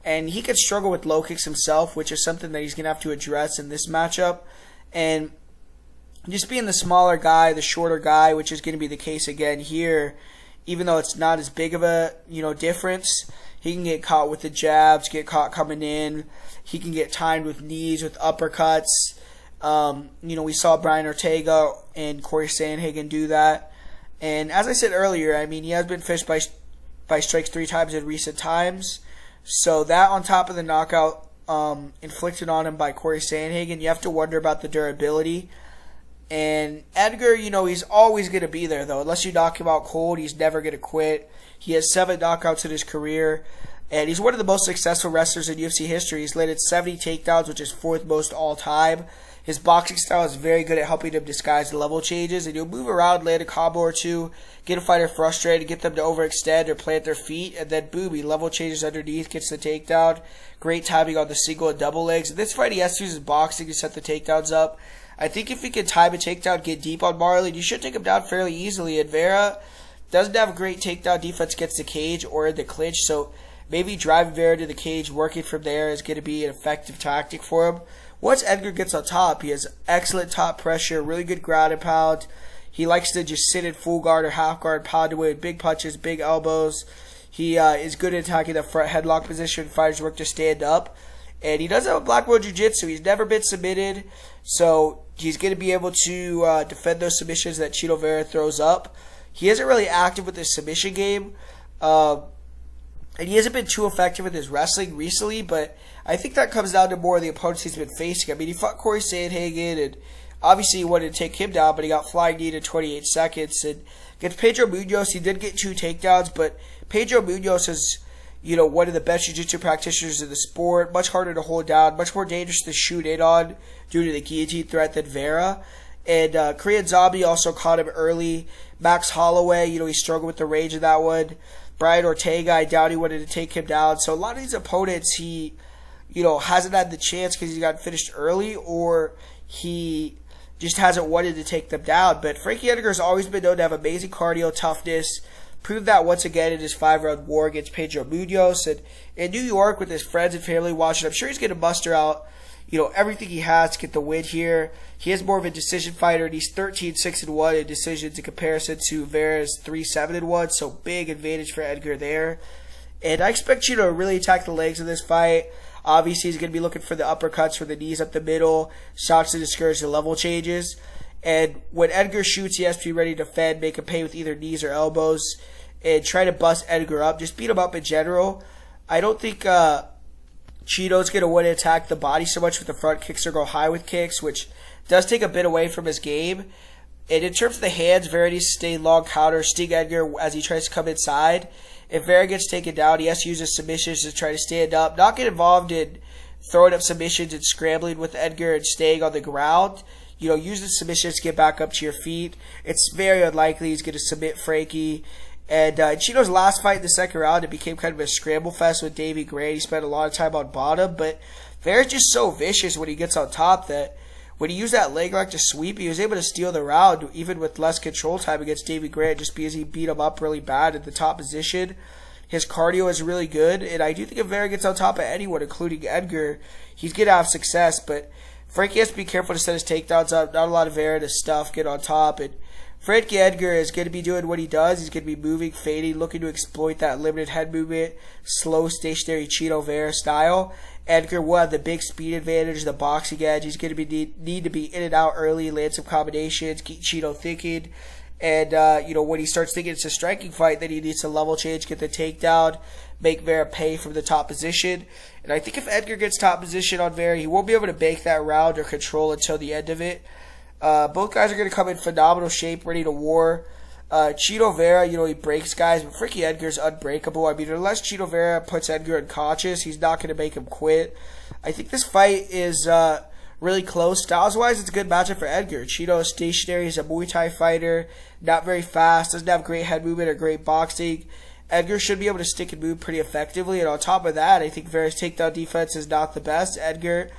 And he could struggle with low kicks himself, which is something that he's going to have to address in this matchup. And just being the smaller guy, the shorter guy, which is going to be the case again here, even though it's not as big of a difference, he can get caught with the jabs, get caught coming in. He can get timed with knees, with uppercuts. We saw Brian Ortega and Corey Sandhagen do that. And as I said earlier, I mean, he has been fished by strikes 3 times in recent times. So that on top of the knockout inflicted on him by Corey Sandhagen, you have to wonder about the durability. And Edgar, he's always going to be there, though. Unless you knock him out cold, he's never going to quit. He has 7 knockouts in his career. And he's one of the most successful wrestlers in UFC history. He's landed 70 takedowns, which is 4th most all time. His boxing style is very good at helping him disguise the level changes. And he'll move around, land a combo or 2, get a fighter frustrated, get them to overextend or plant their feet, and then boom, he level changes underneath, gets the takedown. Great timing on the single and double legs. In this fight, he has to use his boxing to set the takedowns up. I think if he can time a takedown, get deep on Marlon, you should take him down fairly easily. And Vera doesn't have a great takedown defense against the cage or in the clinch, so maybe driving Vera to the cage, working from there is going to be an effective tactic for him. Once Edgar gets on top, he has excellent top pressure, really good ground and pound. He likes to just sit in full guard or half guard, pound away with big punches, big elbows. He is good at attacking the front headlock position. Fighters work to stand up. And he does have a black belt jiu-jitsu. He's never been submitted. So he's going to be able to defend those submissions that Chito Vera throws up. He isn't really active with his submission game. And he hasn't been too effective with his wrestling recently, but I think that comes down to more of the opponents he's been facing. I mean, he fought Corey Sandhagen, and obviously he wanted to take him down, but he got flying knee in 28 seconds. And against Pedro Munoz, he did get 2 takedowns, but Pedro Munoz has, one of the best jiu-jitsu practitioners in the sport, much harder to hold down, much more dangerous to shoot in on due to the guillotine threat than Vera. And Korean Zombie also caught him early. Max Holloway, he struggled with the range of that one. Brian Ortega, I doubt he wanted to take him down. So a lot of these opponents, he, hasn't had the chance because he got finished early, or he just hasn't wanted to take them down. But Frankie Edgar has always been known to have amazing cardio, toughness. Proved that once again in his 5-round war against Pedro Munoz. And in New York with his friends and family watching, I'm sure he's going to muster out everything he has to get the win here. He is more of a decision fighter, and he's 13-6-1 in decisions in comparison to Vera's 3-7-1, so big advantage for Edgar there. And I expect you to really attack the legs of this fight. Obviously, he's going to be looking for the uppercuts from the knees up the middle, shots to discourage the level changes. And when Edgar shoots, he has to be ready to defend, make him pay with either knees or elbows, and try to bust Edgar up. Just beat him up in general. I don't think Chito's going to want to attack the body so much with the front kicks or go high with kicks, which does take a bit away from his game. And in terms of the hands, Vera needs to stay long counter, sting Edgar as he tries to come inside. If Vera gets taken down, he has to use his submissions to try to stand up, not get involved in throwing up submissions and scrambling with Edgar and staying on the ground. Use the submissions to get back up to your feet. It's very unlikely he's going to submit Frankie. And Chito's last fight in the second round, it became kind of a scramble fest with Davey Gray. He spent a lot of time on bottom, but Vera's just so vicious when he gets on top that when he used that leg lock to sweep, he was able to steal the round even with less control time against Davey Gray, just because he beat him up really bad at the top position. His cardio is really good, and I do think if Vera gets on top of anyone, including Edgar, he's going to have success. But Frankie has to be careful to set his takedowns up. Not a lot of Vera to stuff, get on top, and Frankie Edgar is going to be doing what he does. He's going to be moving, fading, looking to exploit that limited head movement, slow, stationary Chito Vera style. Edgar will have the big speed advantage, the boxing edge. He's going to need to be in and out early, land some combinations, keep Chito thinking. And, when he starts thinking it's a striking fight, then he needs to level change, get the takedown, make Vera pay from the top position. And I think if Edgar gets top position on Vera, he won't be able to bake that round or control until the end of it. Both guys are going to come in phenomenal shape, ready to war. Chito Vera, he breaks guys, but Frankie Edgar's unbreakable. I mean, unless Chito Vera puts Edgar unconscious, he's not going to make him quit. I think this fight is really close. Styles-wise, it's a good matchup for Edgar. Chito is stationary. He's a Muay Thai fighter, not very fast, doesn't have great head movement or great boxing. Edgar should be able to stick and move pretty effectively, and on top of that, I think Vera's takedown defense is not the best. Edgar,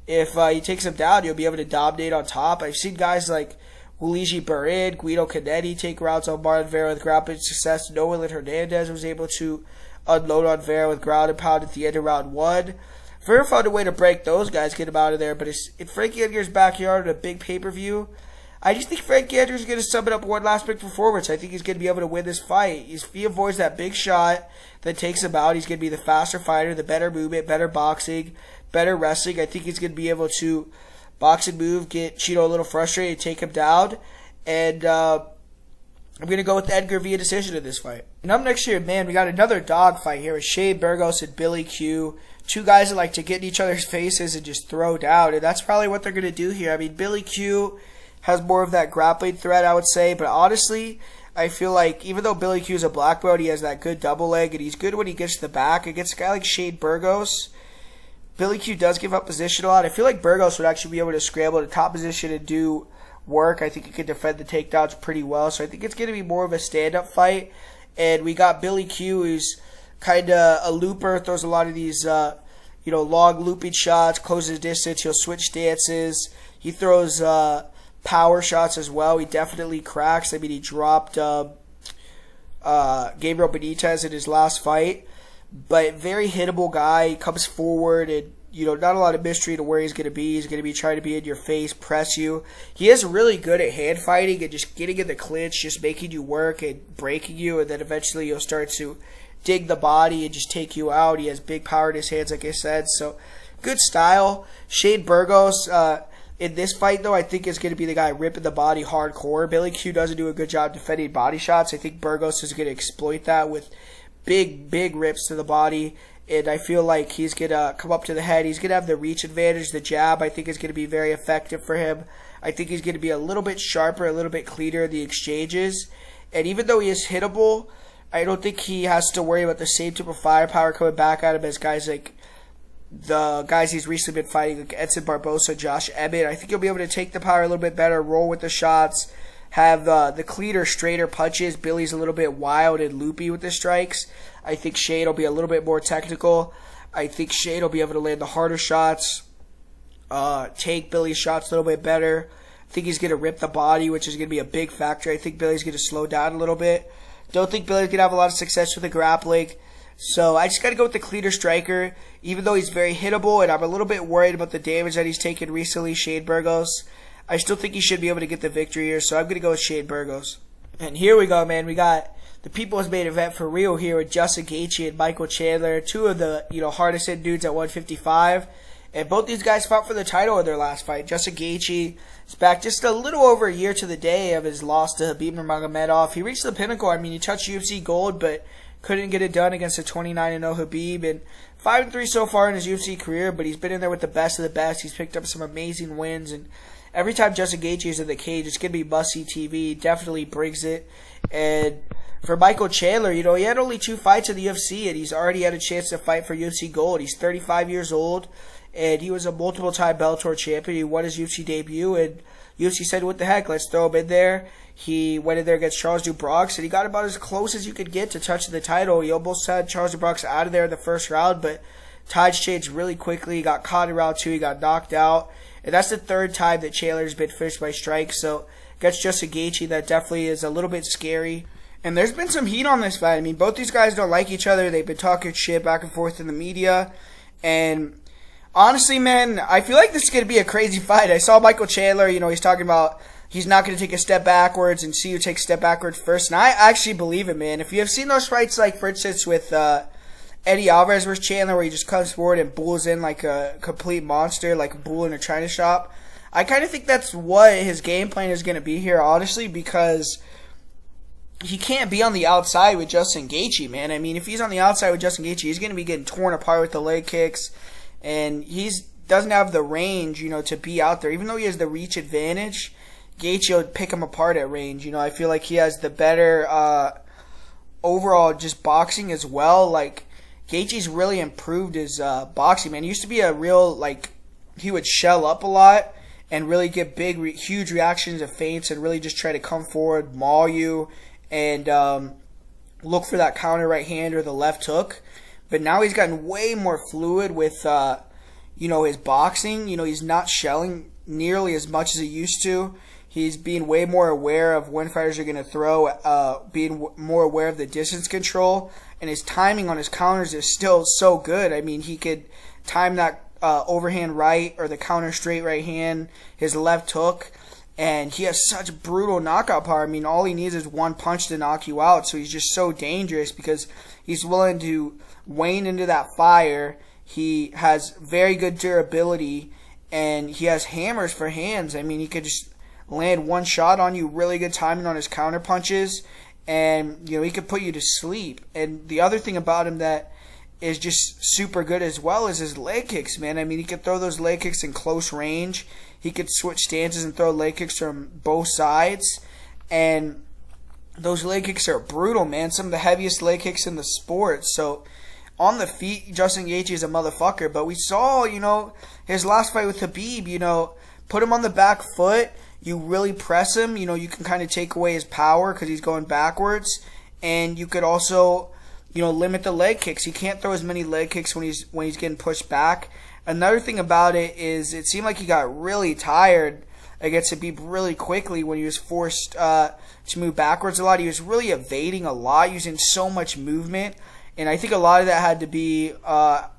if he takes him down, he'll be able to dominate on top. I've seen guys like Luigi Burin, Guido Canetti take rounds on Marlon Vera with grappling success. Nolan Hernandez was able to unload on Vera with ground and pound at the end of round 1. Vera found a way to break those guys, get him out of there, but it's in Frankie Edgar's backyard in a big pay-per-view. I just think Frankie Edgar's going to sum it up one last big performance. I think he's going to be able to win this fight. If he avoids that big shot that takes him out, he's going to be the faster fighter, the better movement, better boxing, better wrestling. I think he's going to be able to box and move, get Chito a little frustrated, take him down. And I'm going to go with Edgar via decision in this fight. And up next here, man, we got another dog fight here with Shane Burgos and Billy Q. Two guys that like to get in each other's faces and just throw down. And that's probably what they're going to do here. I mean, Billy Q has more of that grappling threat, I would say. But honestly, I feel like even though Billy Q is a black belt, he has that good double leg, and he's good when he gets to the back. Against a guy like Shane Burgos, Billy Q does give up position a lot. I feel like Burgos would actually be able to scramble to top position and do work. I think he can defend the takedowns pretty well. So I think it's going to be more of a stand-up fight. And we got Billy Q, who's kind of a looper, throws a lot of these, long looping shots, closes distance. He'll switch stances. He throws power shots as well. He definitely cracks. I mean, he dropped Gabriel Benitez in his last fight. But very hittable guy. He comes forward and, not a lot of mystery to where he's going to be. He's going to be trying to be in your face, press you. He is really good at hand fighting and just getting in the clinch, just making you work and breaking you. And then eventually you'll start to dig the body and just take you out. He has big power in his hands, like I said. So, good style. Shane Burgos, in this fight, though, I think is going to be the guy ripping the body hardcore. Billy Q doesn't do a good job defending body shots. I think Burgos is going to exploit that with big rips to the body. And I feel like he's going to come up to the head. He's going to have the reach advantage. The jab, I think, is going to be very effective for him. I think he's going to be a little bit sharper, a little bit cleaner in the exchanges. And even though he is hittable, I don't think he has to worry about the same type of firepower coming back at him as guys like the guys he's recently been fighting, like Edson Barbosa, Josh Emmett. I think he'll be able to take the power a little bit better, roll with the shots, have the cleaner, straighter punches. Billy's a little bit wild and loopy with the strikes. I think Shade will be a little bit more technical. I think Shade will be able to land the harder shots, take Billy's shots a little bit better. I think he's going to rip the body, which is going to be a big factor. I think Billy's going to slow down a little bit. Don't think Billy's going to have a lot of success with the grappling. So I just got to go with the cleaner striker, even though he's very hittable, and I'm a little bit worried about the damage that he's taken recently, Shane Burgos. I still think he should be able to get the victory here, so I'm going to go with Shane Burgos. And here we go, man. We got the people's main event for real here with Justin Gaethje and Michael Chandler, two of the hardest hit dudes at 155. And both these guys fought for the title in their last fight. Justin Gaethje is back just a little over a year to the day of his loss to Khabib Nurmagomedov. He reached the pinnacle. I mean, he touched UFC gold, but couldn't get it done against a 29-0 Khabib, and 5-3 so far in his UFC career, but he's been in there with the best of the best. He's picked up some amazing wins, and every time Justin Gaethje is in the cage, it's going to be must-see TV. He definitely brings it. And for Michael Chandler, he had only 2 fights in the UFC, and he's already had a chance to fight for UFC gold. He's 35 years old, and he was a multiple-time Bellator champion. He won his UFC debut, and UFC said, what the heck, let's throw him in there. He went in there against Charles do Bronx, and he got about as close as you could get to touching the title. He almost had Charles do Bronx out of there in the first round, but tides changed really quickly. He got caught in round 2. He got knocked out. And that's the third time that Chandler's been finished by strikes. So against Justin Gaethje, that definitely is a little bit scary. And there's been some heat on this fight. I mean, both these guys don't like each other. They've been talking shit back and forth in the media. And honestly, man, I feel like this is going to be a crazy fight. I saw Michael Chandler, he's talking about he's not going to take a step backwards and see who takes a step backwards first. And I actually believe it, man. If you have seen those fights, like, for instance, with Eddie Alvarez versus Chandler, where he just comes forward and bulls in like a complete monster, like a bull in a china shop, I kind of think that's what his game plan is going to be here, honestly, because he can't be on the outside with Justin Gaethje, man. I mean, if he's on the outside with Justin Gaethje, he's going to be getting torn apart with the leg kicks, and doesn't have the range, to be out there. Even though he has the reach advantage, Gaethje would pick him apart at range. I feel like he has the better overall just boxing as well. Like, Gaethje's really improved his boxing, man. He used to be a real, he would shell up a lot and really get huge reactions of feints and really just try to come forward, maul you, and look for that counter right hand or the left hook. But now he's gotten way more fluid with, his boxing. He's not shelling nearly as much as he used to. He's being way more aware of when fighters are going to throw, being more aware of the distance control, and his timing on his counters is still so good. I mean, he could time that overhand right or the counter straight right hand, his left hook, and he has such brutal knockout power. I mean, all he needs is one punch to knock you out, so he's just so dangerous because he's willing to wane into that fire. He has very good durability, and he has hammers for hands. I mean, he could just land one shot on you, really good timing on his counter punches, and he could put you to sleep. And the other thing about him that is just super good as well is his leg kicks, man. I mean, he could throw those leg kicks in close range. He could switch stances and throw leg kicks from both sides, and those leg kicks are brutal, man. Some of the heaviest leg kicks in the sport. So on the feet, Justin Gaethje is a motherfucker. But we saw, his last fight with Khabib, put him on the back foot. You really press him, you can kind of take away his power because he's going backwards. And you could also, limit the leg kicks. He can't throw as many leg kicks when he's getting pushed back. Another thing about it is it seemed like he got really tired against Khabib really quickly when he was forced to move backwards a lot. He was really evading a lot, using so much movement. And I think a lot of that had to be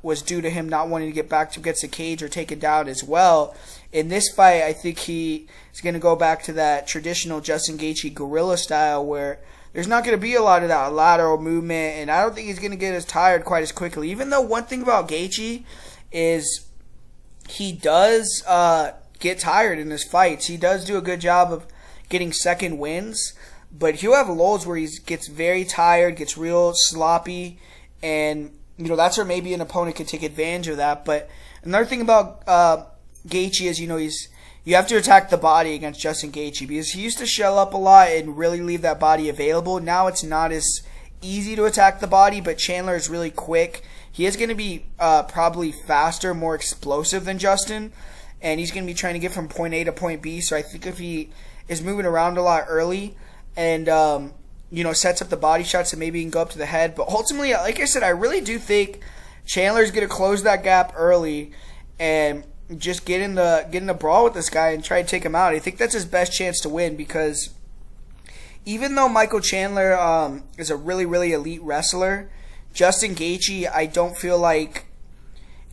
was due to him not wanting to get back against the cage or take it down as well. In this fight, I think he is going to go back to that traditional Justin Gaethje guerrilla style where there's not going to be a lot of that lateral movement, and I don't think he's going to get as tired quite as quickly. Even though one thing about Gaethje is he does get tired in his fights. He does do a good job of getting second wins, but he'll have lulls where he gets very tired, gets real sloppy, and that's where maybe an opponent could take advantage of that. But another thing about Gaethje is, you have to attack the body against Justin Gaethje because he used to shell up a lot and really leave that body available. Now it's not as easy to attack the body, but Chandler is really quick. He is going to be probably faster, more explosive than Justin, and he's going to be trying to get from point A to point B. So I think if he is moving around a lot early and sets up the body shots, and maybe he can go up to the head. But ultimately, like I said, I really do think Chandler's going to close that gap early and just get in the brawl with this guy and try to take him out. I think that's his best chance to win, because even though Michael Chandler is a really, really elite wrestler, Justin Gaethje, I don't feel like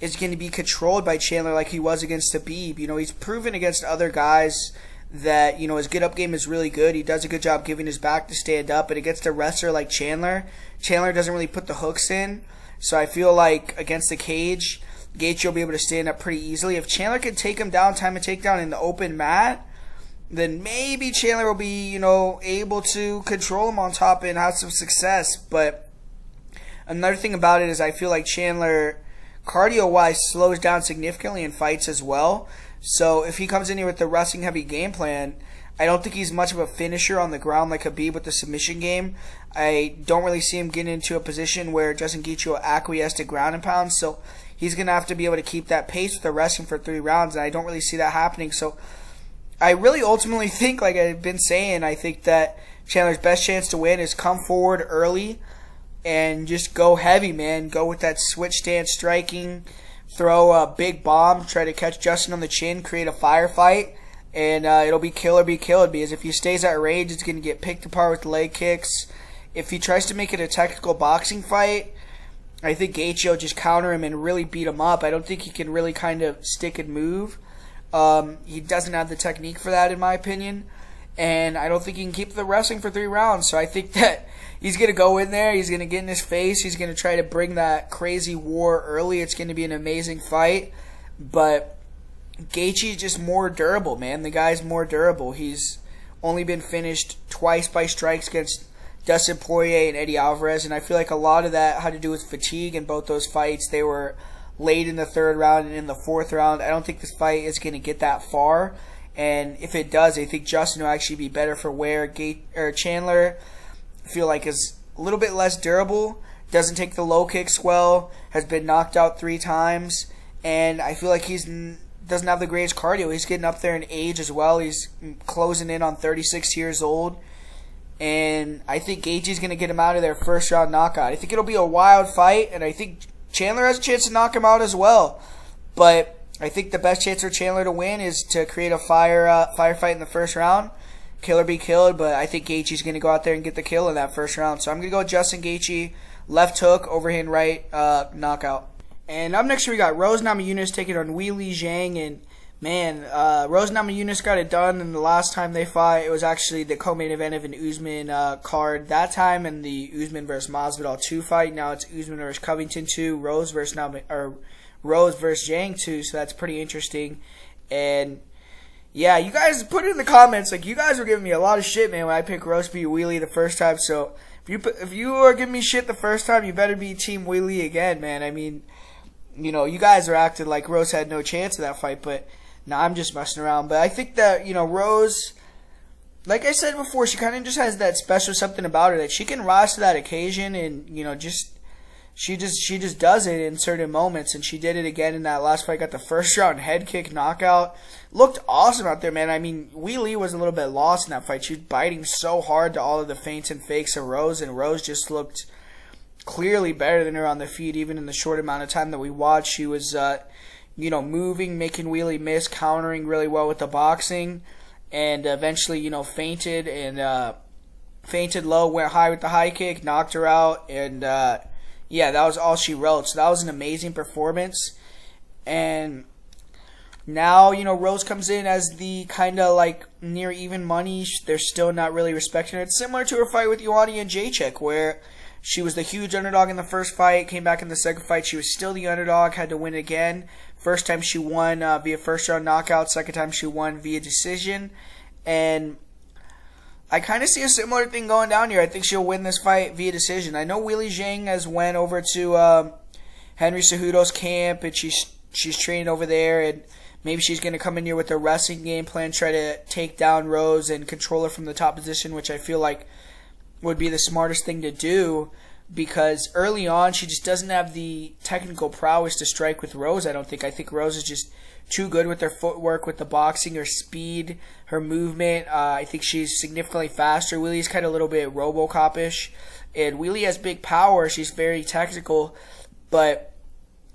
is going to be controlled by Chandler like he was against Khabib. He's proven against other guys that, his get-up game is really good. He does a good job giving his back to stand up, but against a wrestler like Chandler doesn't really put the hooks in. So I feel like against the cage, Gaethje will be able to stand up pretty easily. If Chandler can take him down, time a takedown in the open mat, then maybe Chandler will be, able to control him on top and have some success. But another thing about it is I feel like Chandler, cardio-wise, slows down significantly in fights as well. So if he comes in here with the wrestling-heavy game plan, I don't think he's much of a finisher on the ground like Khabib with the submission game. I don't really see him getting into a position where Justin Gaethje will acquiesce to ground and pound. So he's going to have to be able to keep that pace with the wrestling for 3 rounds, and I don't really see that happening. So I really ultimately think, like I've been saying, I think that Chandler's best chance to win is come forward early and just go heavy, man. Go with that switch stance striking, throw a big bomb, try to catch Justin on the chin, create a firefight, and it'll be kill or be killed, because if he stays at range, it's going to get picked apart with leg kicks. If he tries to make it a technical boxing fight, I think Gaethje will just counter him and really beat him up. I don't think he can really kind of stick and move. He doesn't have the technique for that, in my opinion. And I don't think he can keep the wrestling for 3 rounds. So I think that he's going to go in there. He's going to get in his face. He's going to try to bring that crazy war early. It's going to be an amazing fight. But Gaethje is just more durable, man. The guy's more durable. He's only been finished twice by strikes against Dustin Poirier and Eddie Alvarez. And I feel like a lot of that had to do with fatigue in both those fights. They were late in the 3rd round and in the 4th round. I don't think this fight is going to get that far. And if it does, I think Justin will actually be better for wear. Chandler, I feel like, is a little bit less durable, doesn't take the low kicks well, has been knocked out 3 times, and I feel like he's doesn't have the greatest cardio. He's getting up there in age as well. He's closing in on 36 years old, and I think Gaethje's going to get him out of there first round knockout. I think it'll be a wild fight, and I think Chandler has a chance to knock him out as well, but I think the best chance for Chandler to win is to create a firefight in the first round, kill or be killed. But I think Gaethje's going to go out there and get the kill in that first round. So I'm going to go with Justin Gaethje, left hook, overhand right, knockout. And up next we got Rose Namajunas taking on Weili Zhang. And man, Rose Namajunas got it done. And the last time they fought, it was actually the co-main event of an Usman card that time, in the Usman versus Masvidal 2 fight. Now it's Usman versus Covington 2, Rose versus Zhang too, so that's pretty interesting. And yeah, you guys put it in the comments, like, you guys were giving me a lot of shit, man, when I picked Rose beat Weili the first time. So if you are giving me shit the first time, you better be Team Weili again, man. I mean, you guys are acting like Rose had no chance in that fight, but no, I'm just messing around. But I think that, Rose, like I said before, she kind of just has that special something about her that she can rise to that occasion, and She just does it in certain moments, and she did it again in that last fight. Got the first round head kick knockout. Looked awesome out there, man. I mean, Weili was a little bit lost in that fight. She was biting so hard to all of the feints and fakes of Rose, and Rose just looked clearly better than her on the feet, even in the short amount of time that we watched. She was, moving, making Weili miss, countering really well with the boxing, and eventually, fainted low, went high with the high kick, knocked her out, and yeah, that was all she wrote. So that was an amazing performance. And now, Rose comes in as the kind of like near even money. They're still not really respecting her. It's similar to her fight with Joanna Jędrzejczyk, where she was the huge underdog in the first fight, came back in the second fight. She was still the underdog, had to win again. First time she won via first round knockout. Second time she won via decision. And I kind of see a similar thing going down here. I think she'll win this fight via decision. I know Weili Zhang has went over to Henry Cejudo's camp, and she's training over there, and maybe she's going to come in here with a wrestling game plan, try to take down Rose and control her from the top position, which I feel like would be the smartest thing to do, because early on she just doesn't have the technical prowess to strike with Rose. I think Rose is just too good with her footwork, with the boxing, her speed, her movement. I think she's significantly faster. Weili's kind of a little bit RoboCop-ish, and Weili has big power. She's very technical, but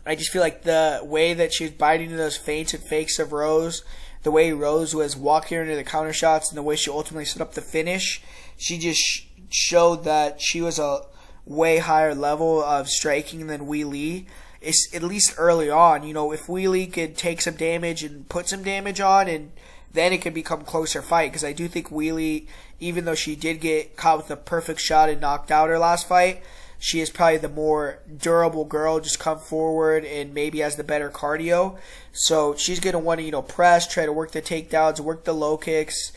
I just feel like the way that she's biting into those feints and fakes of Rose, the way Rose was walking into the counter shots, and the way she ultimately set up the finish, she just showed that she was a way higher level of striking than Weili. It's at least early on. If Weili could take some damage and put some damage on, and then it could become a closer fight, because I do think Weili, even though she did get caught with a perfect shot and knocked out her last fight, she is probably the more durable girl, just come forward and maybe has the better cardio. So she's going to want to, press, try to work the takedowns, work the low kicks.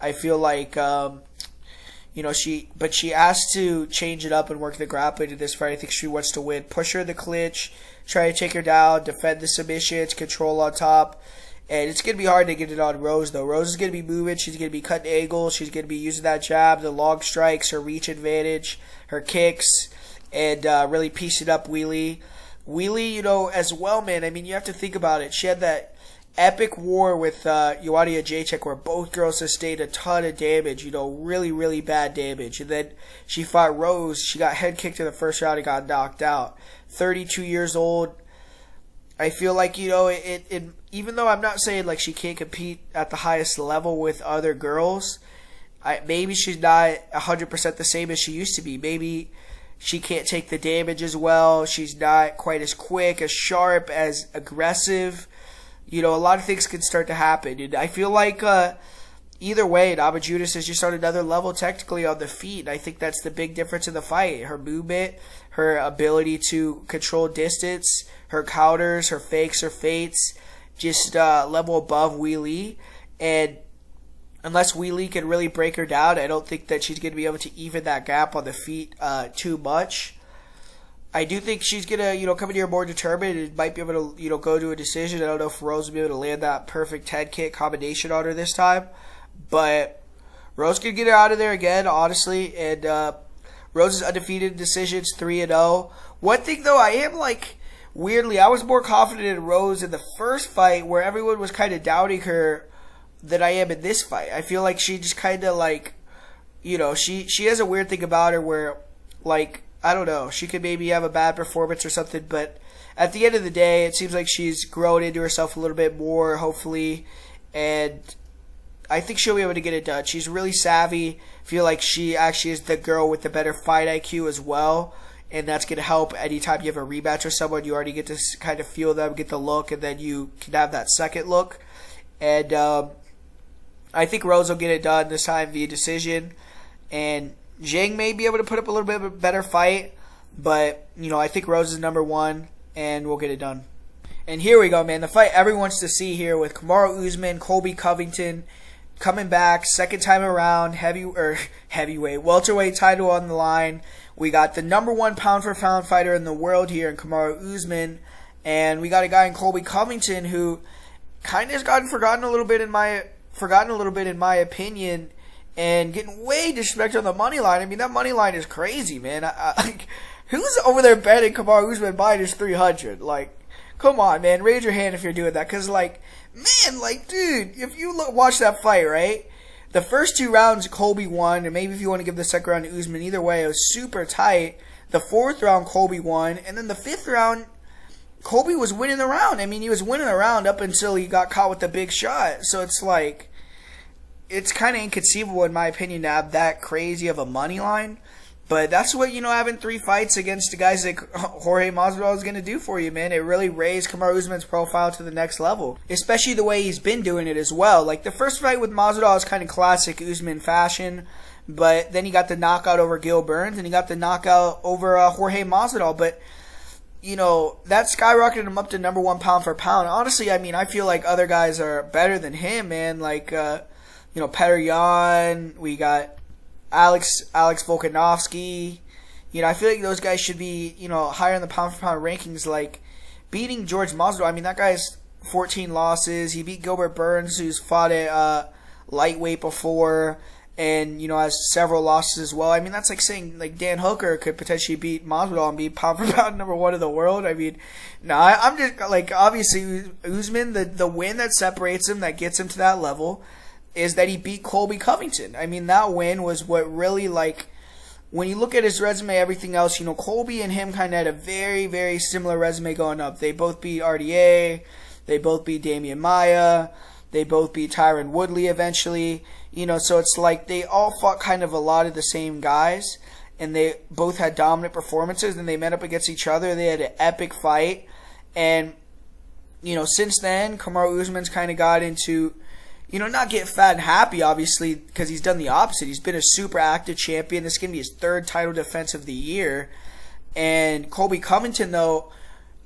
I feel like, she has to change it up and work the grappling in this fight. I think she wants to win. Push her in the clinch, try to take her down, defend the submissions, control on top. And it's going to be hard to get it on Rose, though. Rose is going to be moving. She's going to be cutting angles. She's going to be using that jab, the long strikes, her reach advantage, her kicks, and really piecing up Weili. Weili, as well, man, I mean, you have to think about it. She had that epic war with Joanna Jacek, where both girls sustained a ton of damage, really, really bad damage. And then she fought Rose. She got head kicked in the first round and got knocked out. 32 years old. I feel like, even though I'm not saying like she can't compete at the highest level with other girls, maybe she's not 100% the same as she used to be. Maybe she can't take the damage as well. She's not quite as quick, as sharp, as aggressive. A lot of things can start to happen. And I feel like either way, Namajunas is just on another level technically on the feet. And I think that's the big difference in the fight. Her movement, her ability to control distance, her counters, her fakes, her feints, just level above Weili. And unless Weili can really break her down, I don't think that she's going to be able to even that gap on the feet too much. I do think she's going to, come in here more determined and might be able to, go to a decision. I don't know if Rose will be able to land that perfect head kick combination on her this time. But Rose could get her out of there again, honestly. And Rose is undefeated in decisions, 3-0. One thing, though, I am, weirdly, I was more confident in Rose in the first fight, where everyone was kind of doubting her, than I am in this fight. I feel like she just kind of, she has a weird thing about her where, I don't know, she could maybe have a bad performance or something, but at the end of the day, it seems like she's grown into herself a little bit more, hopefully, and I think she'll be able to get it done. She's really savvy. I feel like she actually is the girl with the better fight IQ as well, and that's going to help anytime you have a rematch with someone. You already get to kind of feel them, get the look, and then you can have that second look. And I think Rose will get it done this time via decision, and Zhang may be able to put up a little bit of a better fight, but, I think Rose is number one, and we'll get it done. And here we go, man. The fight everyone wants to see here with Kamaru Usman, Colby Covington coming back, second time around, heavyweight, welterweight title on the line. We got the number one pound-for-pound fighter in the world here in Kamaru Usman, and we got a guy in Colby Covington who kind of has gotten forgotten a little bit in my opinion, and getting way disrespected on the money line. I mean, that money line is crazy, man. Who's over there betting Kamaru Usman minus 300? Come on, man. Raise your hand if you're doing that. Because, dude, if you watch that fight, right? The first two rounds, Colby won. And maybe if you want to give the second round to Usman, either way, it was super tight. The fourth round, Colby won. And then the fifth round, Colby was winning the round. I mean, he was winning the round up until he got caught with the big shot. So it's kind of inconceivable, in my opinion, to have that crazy of a money line. But that's what, having 3 fights against the guys like Jorge Masvidal is going to do for you, man. It really raised Kamaru Usman's profile to the next level, especially the way he's been doing it as well. The first fight with Masvidal is kind of classic Usman fashion, but then he got the knockout over Gil Burns, and he got the knockout over Jorge Masvidal. But, that skyrocketed him up to number one pound for pound. Honestly, I mean, I feel like other guys are better than him, man. Pereira, we got Alex Volkanovski. I feel like those guys should be, higher in the pound-for-pound rankings, beating George Masvidal. I mean, that guy's 14 losses. He beat Gilbert Burns, who's fought at lightweight before. and, you know, has several losses as well. I mean, that's like saying, like, Dan Hooker could potentially beat Masvidal and be pound for pound #1 in the world. I mean, no, I'm just, like, obviously, Usman, the win that separates him, that gets him to that level, is that he beat Colby Covington. I mean, that win was what really, like, when you look at his resume, everything else, you know, Colby and him kind of had a very, very similar resume going up. They both beat RDA. They both beat Damian Maia. They both beat Tyron Woodley eventually. You know, so it's like they all fought kind of a lot of the same guys, and they both had dominant performances, and they met up against each other. They had an epic fight, and, you know, since then, Kamaru Usman's kind of got into, you know, not get fat and happy, obviously, because he's done the opposite. He's been a super active champion. This is going to be his 3rd title defense of the year. And Colby Covington, though,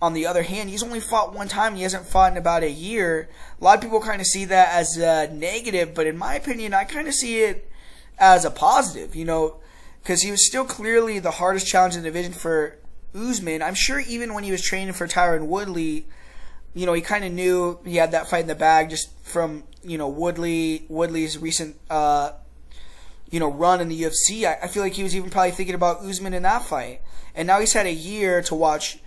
on the other hand, he's only fought 1 time. He hasn't fought in about a year. A lot of people kind of see that as a negative, but in my opinion, I kind of see it as a positive, you know, because he was still clearly the hardest challenge in the division for Usman. I'm sure even when he was training for Tyron Woodley, you know, he kind of knew he had that fight in the bag just from, you know, Woodley's recent, you know, run in the UFC. I feel like he was even probably thinking about Usman in that fight. And now he's had a year to watch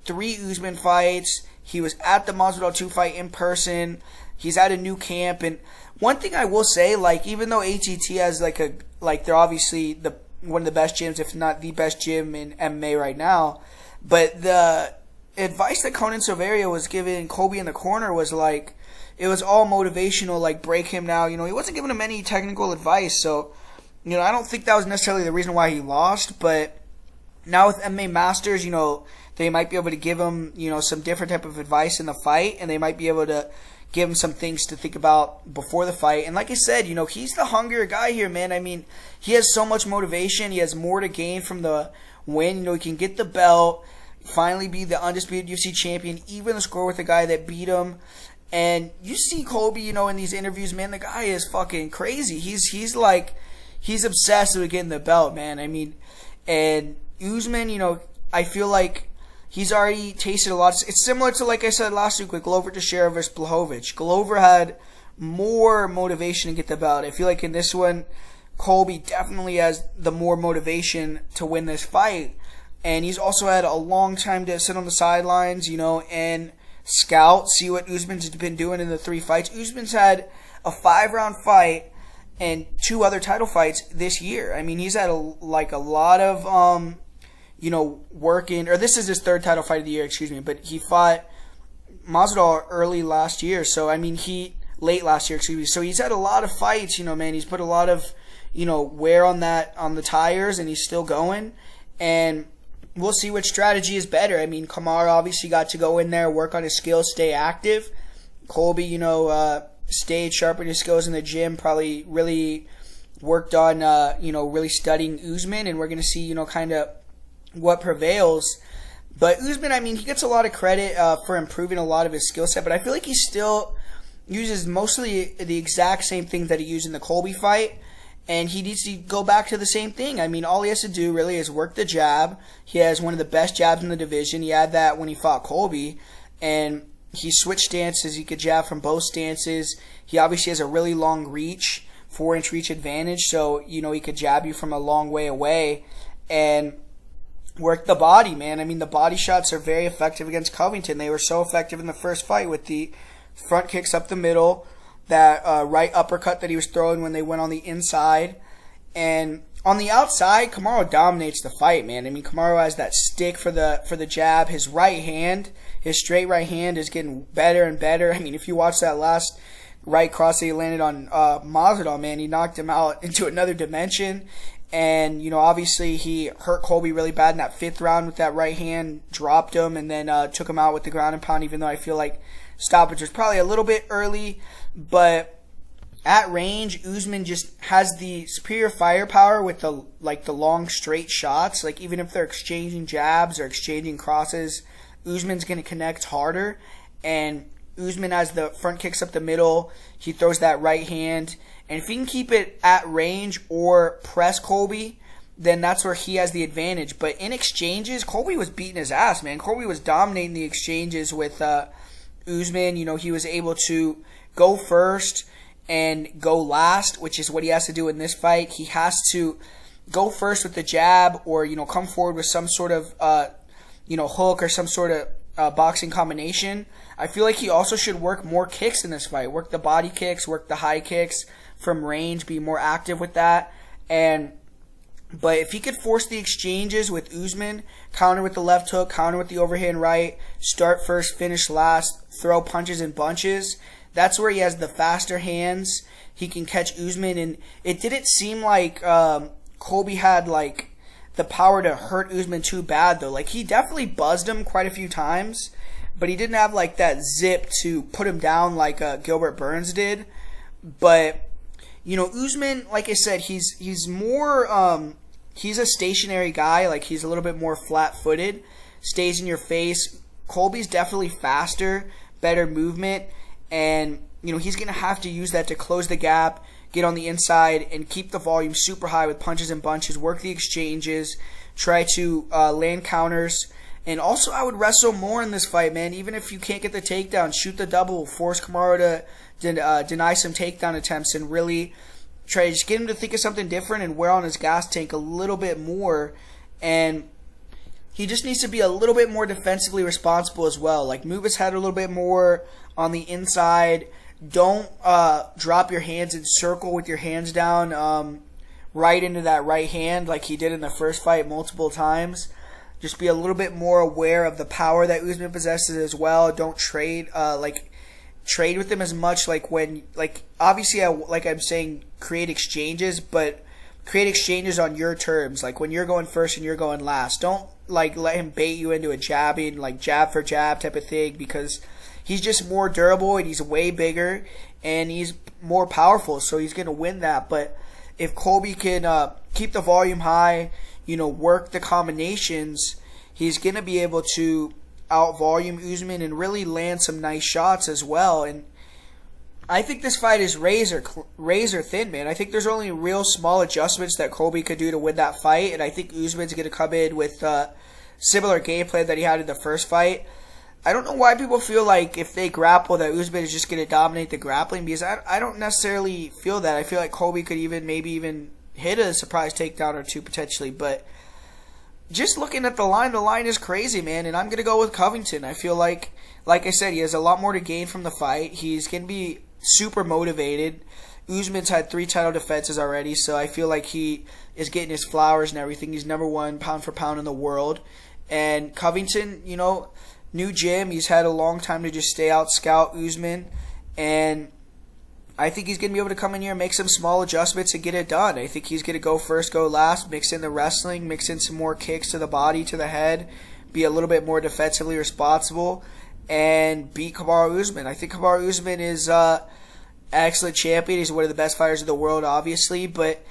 3 Usman fights. He was at the Masvidal 2 fight in person. He's at a new camp. And one thing I will say, like, even though ATT has they're obviously one of the best gyms, if not the best gym in MMA right now, but the advice that Conan Silveria was giving Colby in the corner was like, it was all motivational, like, break him now. You know, he wasn't giving him any technical advice. So, you know, I don't think that was necessarily the reason why he lost. But now with MMA Masters, you know, they might be able to give him, you know, some different type of advice in the fight, and they might be able to give him some things to think about before the fight. And like I said, you know, he's the hungrier guy here, man. I mean, he has so much motivation. He has more to gain from the win. You know, he can get the belt, finally be the undisputed UFC champion, even the score with the guy that beat him. And you see Colby, you know, in these interviews, man, the guy is fucking crazy. He's obsessed with getting the belt, man. I mean, and Usman, you know, I feel like he's already tasted a lot. It's similar to, like I said last week, with Glover Teixeira versus Blachowicz. Glover had more motivation to get the belt. I feel like in this one, Colby definitely has the more motivation to win this fight. And he's also had a long time to sit on the sidelines, you know, and scout, see what Usman's been doing in the 3 fights. Usman's had a 5-round fight and 2 other title fights this year. I mean, he's had a lot of you know, working, or this is his 3rd title fight of the year, excuse me, but he fought Masvidal early last year, so I mean, late last year, excuse me, so he's had a lot of fights, you know, man, he's put a lot of, you know, wear on the tires, and he's still going, and we'll see which strategy is better. I mean, Kamaru obviously got to go in there, work on his skills, stay active. Colby, you know, stayed sharp in his skills in the gym, probably really worked on, you know, really studying Usman, and we're going to see, you know, kind of what prevails. But Usman, I mean, he gets a lot of credit for improving a lot of his skill set, but I feel like he still uses mostly the exact same things that he used in the Colby fight, and he needs to go back to the same thing. I mean, all he has to do really is work the jab. He has one of the best jabs in the division. He had that when he fought Colby, and he switched stances. He could jab from both stances. He obviously has a really long reach, 4-inch reach advantage, so, you know, he could jab you from a long way away, and work the body, man. I mean, the body shots are very effective against Covington. They were so effective in the first fight with the front kicks up the middle, that right uppercut that he was throwing when they went on the inside. And on the outside, Kamaru dominates the fight, man. I mean, Kamaru has that stick for the jab. His right hand, his straight right hand is getting better and better. I mean, if you watch that last right cross that he landed on Masvidal, man, he knocked him out into another dimension. And, you know, obviously he hurt Colby really bad in that 5th round with that right hand, dropped him, and then took him out with the ground and pound, even though I feel like stoppage was probably a little bit early. But at range, Usman just has the superior firepower with the long straight shots. Like, even if they're exchanging jabs or exchanging crosses, Usman's going to connect harder. And Usman has the front kicks up the middle. He throws that right hand. And if he can keep it at range or press Colby, then that's where he has the advantage. But in exchanges, Colby was beating his ass, man. Colby was dominating the exchanges with Usman. You know, he was able to go first and go last, which is what he has to do in this fight. He has to go first with the jab, or come forward with some sort of hook or some sort of boxing combination. I feel like he also should work more kicks in this fight. Work the body kicks, work the high kicks from range, be more active with that. But if he could force the exchanges with Usman, counter with the left hook, counter with the overhand right, start first, finish last, throw punches in bunches, that's where he has the faster hands. He can catch Usman, and it didn't seem like Colby had like the power to hurt Usman too bad though. Like, he definitely buzzed him quite a few times, but he didn't have like that zip to put him down like Gilbert Burns did. But Usman, like I said, he's more he's a stationary guy. Like, he's a little bit more flat-footed, stays in your face. Colby's definitely faster, better movement, and he's gonna have to use that to close the gap, get on the inside, and keep the volume super high with punches and bunches, work the exchanges, try to land counters. And also, I would wrestle more in this fight, man. Even if you can't get the takedown, shoot the double, force Kamaru to deny some takedown attempts, and really try to just get him to think of something different and wear on his gas tank a little bit more. And he just needs to be a little bit more defensively responsible as well. Like, move his head a little bit more on the inside. Don't drop your hands and circle with your hands down right into that right hand like he did in the first fight multiple times. Just be a little bit more aware of the power that Usman possesses as well. Don't trade trade with him as much. Obviously, I'm saying, create exchanges, but create exchanges on your terms. Like, when you're going first and you're going last, don't let him bait you into a jabbing, jab for jab type of thing, because he's just more durable and he's way bigger and he's more powerful, so he's gonna win that. But if Colby can keep the volume high, work the combinations, he's gonna be able to out-volume Usman and really land some nice shots as well. And I think this fight is razor thin, man. I think there's only real small adjustments that Colby could do to win that fight, and I think Usman's going to come in with similar gameplay that he had in the first fight. I don't know why people feel like if they grapple that Usman is just going to dominate the grappling, because I don't necessarily feel that. I feel like Colby could maybe even hit a surprise takedown or two potentially, but just looking at the line is crazy, man, and I'm going to go with Covington. I feel like I said, he has a lot more to gain from the fight. He's going to be super motivated. Usman's had 3 title defenses already, so I feel like he is getting his flowers and everything. He's #1 pound for pound in the world. And Covington, new gym. He's had a long time to just stay out, scout Usman, and I think he's going to be able to come in here and make some small adjustments and get it done. I think he's going to go first, go last, mix in the wrestling, mix in some more kicks to the body, to the head, be a little bit more defensively responsible, and beat Kamaru Usman. I think Kamaru Usman is an excellent champion. He's one of the best fighters in the world, obviously, but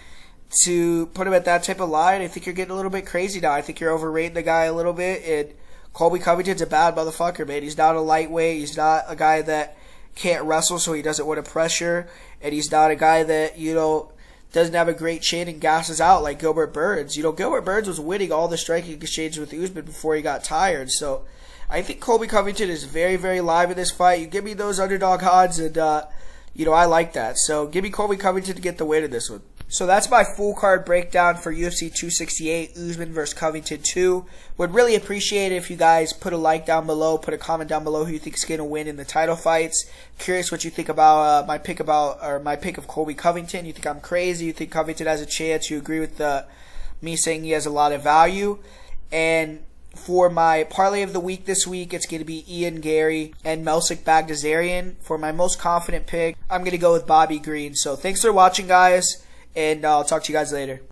to put him at that type of line, I think you're getting a little bit crazy now. I think you're overrating the guy a little bit, and Colby Covington's a bad motherfucker, man. He's not a lightweight. He's not a guy that can't wrestle, so he doesn't want to pressure, and he's not a guy that doesn't have a great chin and gasses out like Gilbert Burns. Gilbert Burns was winning all the striking exchanges with Usman before he got tired. So I think Colby Covington is very, very live in this fight. You give me those underdog odds, and I like that. So give me Colby Covington to get the win in this one. So that's my full card breakdown for UFC 268, Usman vs. Covington 2. Would really appreciate it if you guys put a like down below, put a comment down below who you think is going to win in the title fights. Curious what you think about my pick of Colby Covington. You think I'm crazy? You think Covington has a chance? You agree with me saying he has a lot of value? And for my parlay of the week this week, it's going to be Ian Garry and Melsik Baghdasaryan. For my most confident pick, I'm going to go with Bobby Green. So thanks for watching, guys, and I'll talk to you guys later.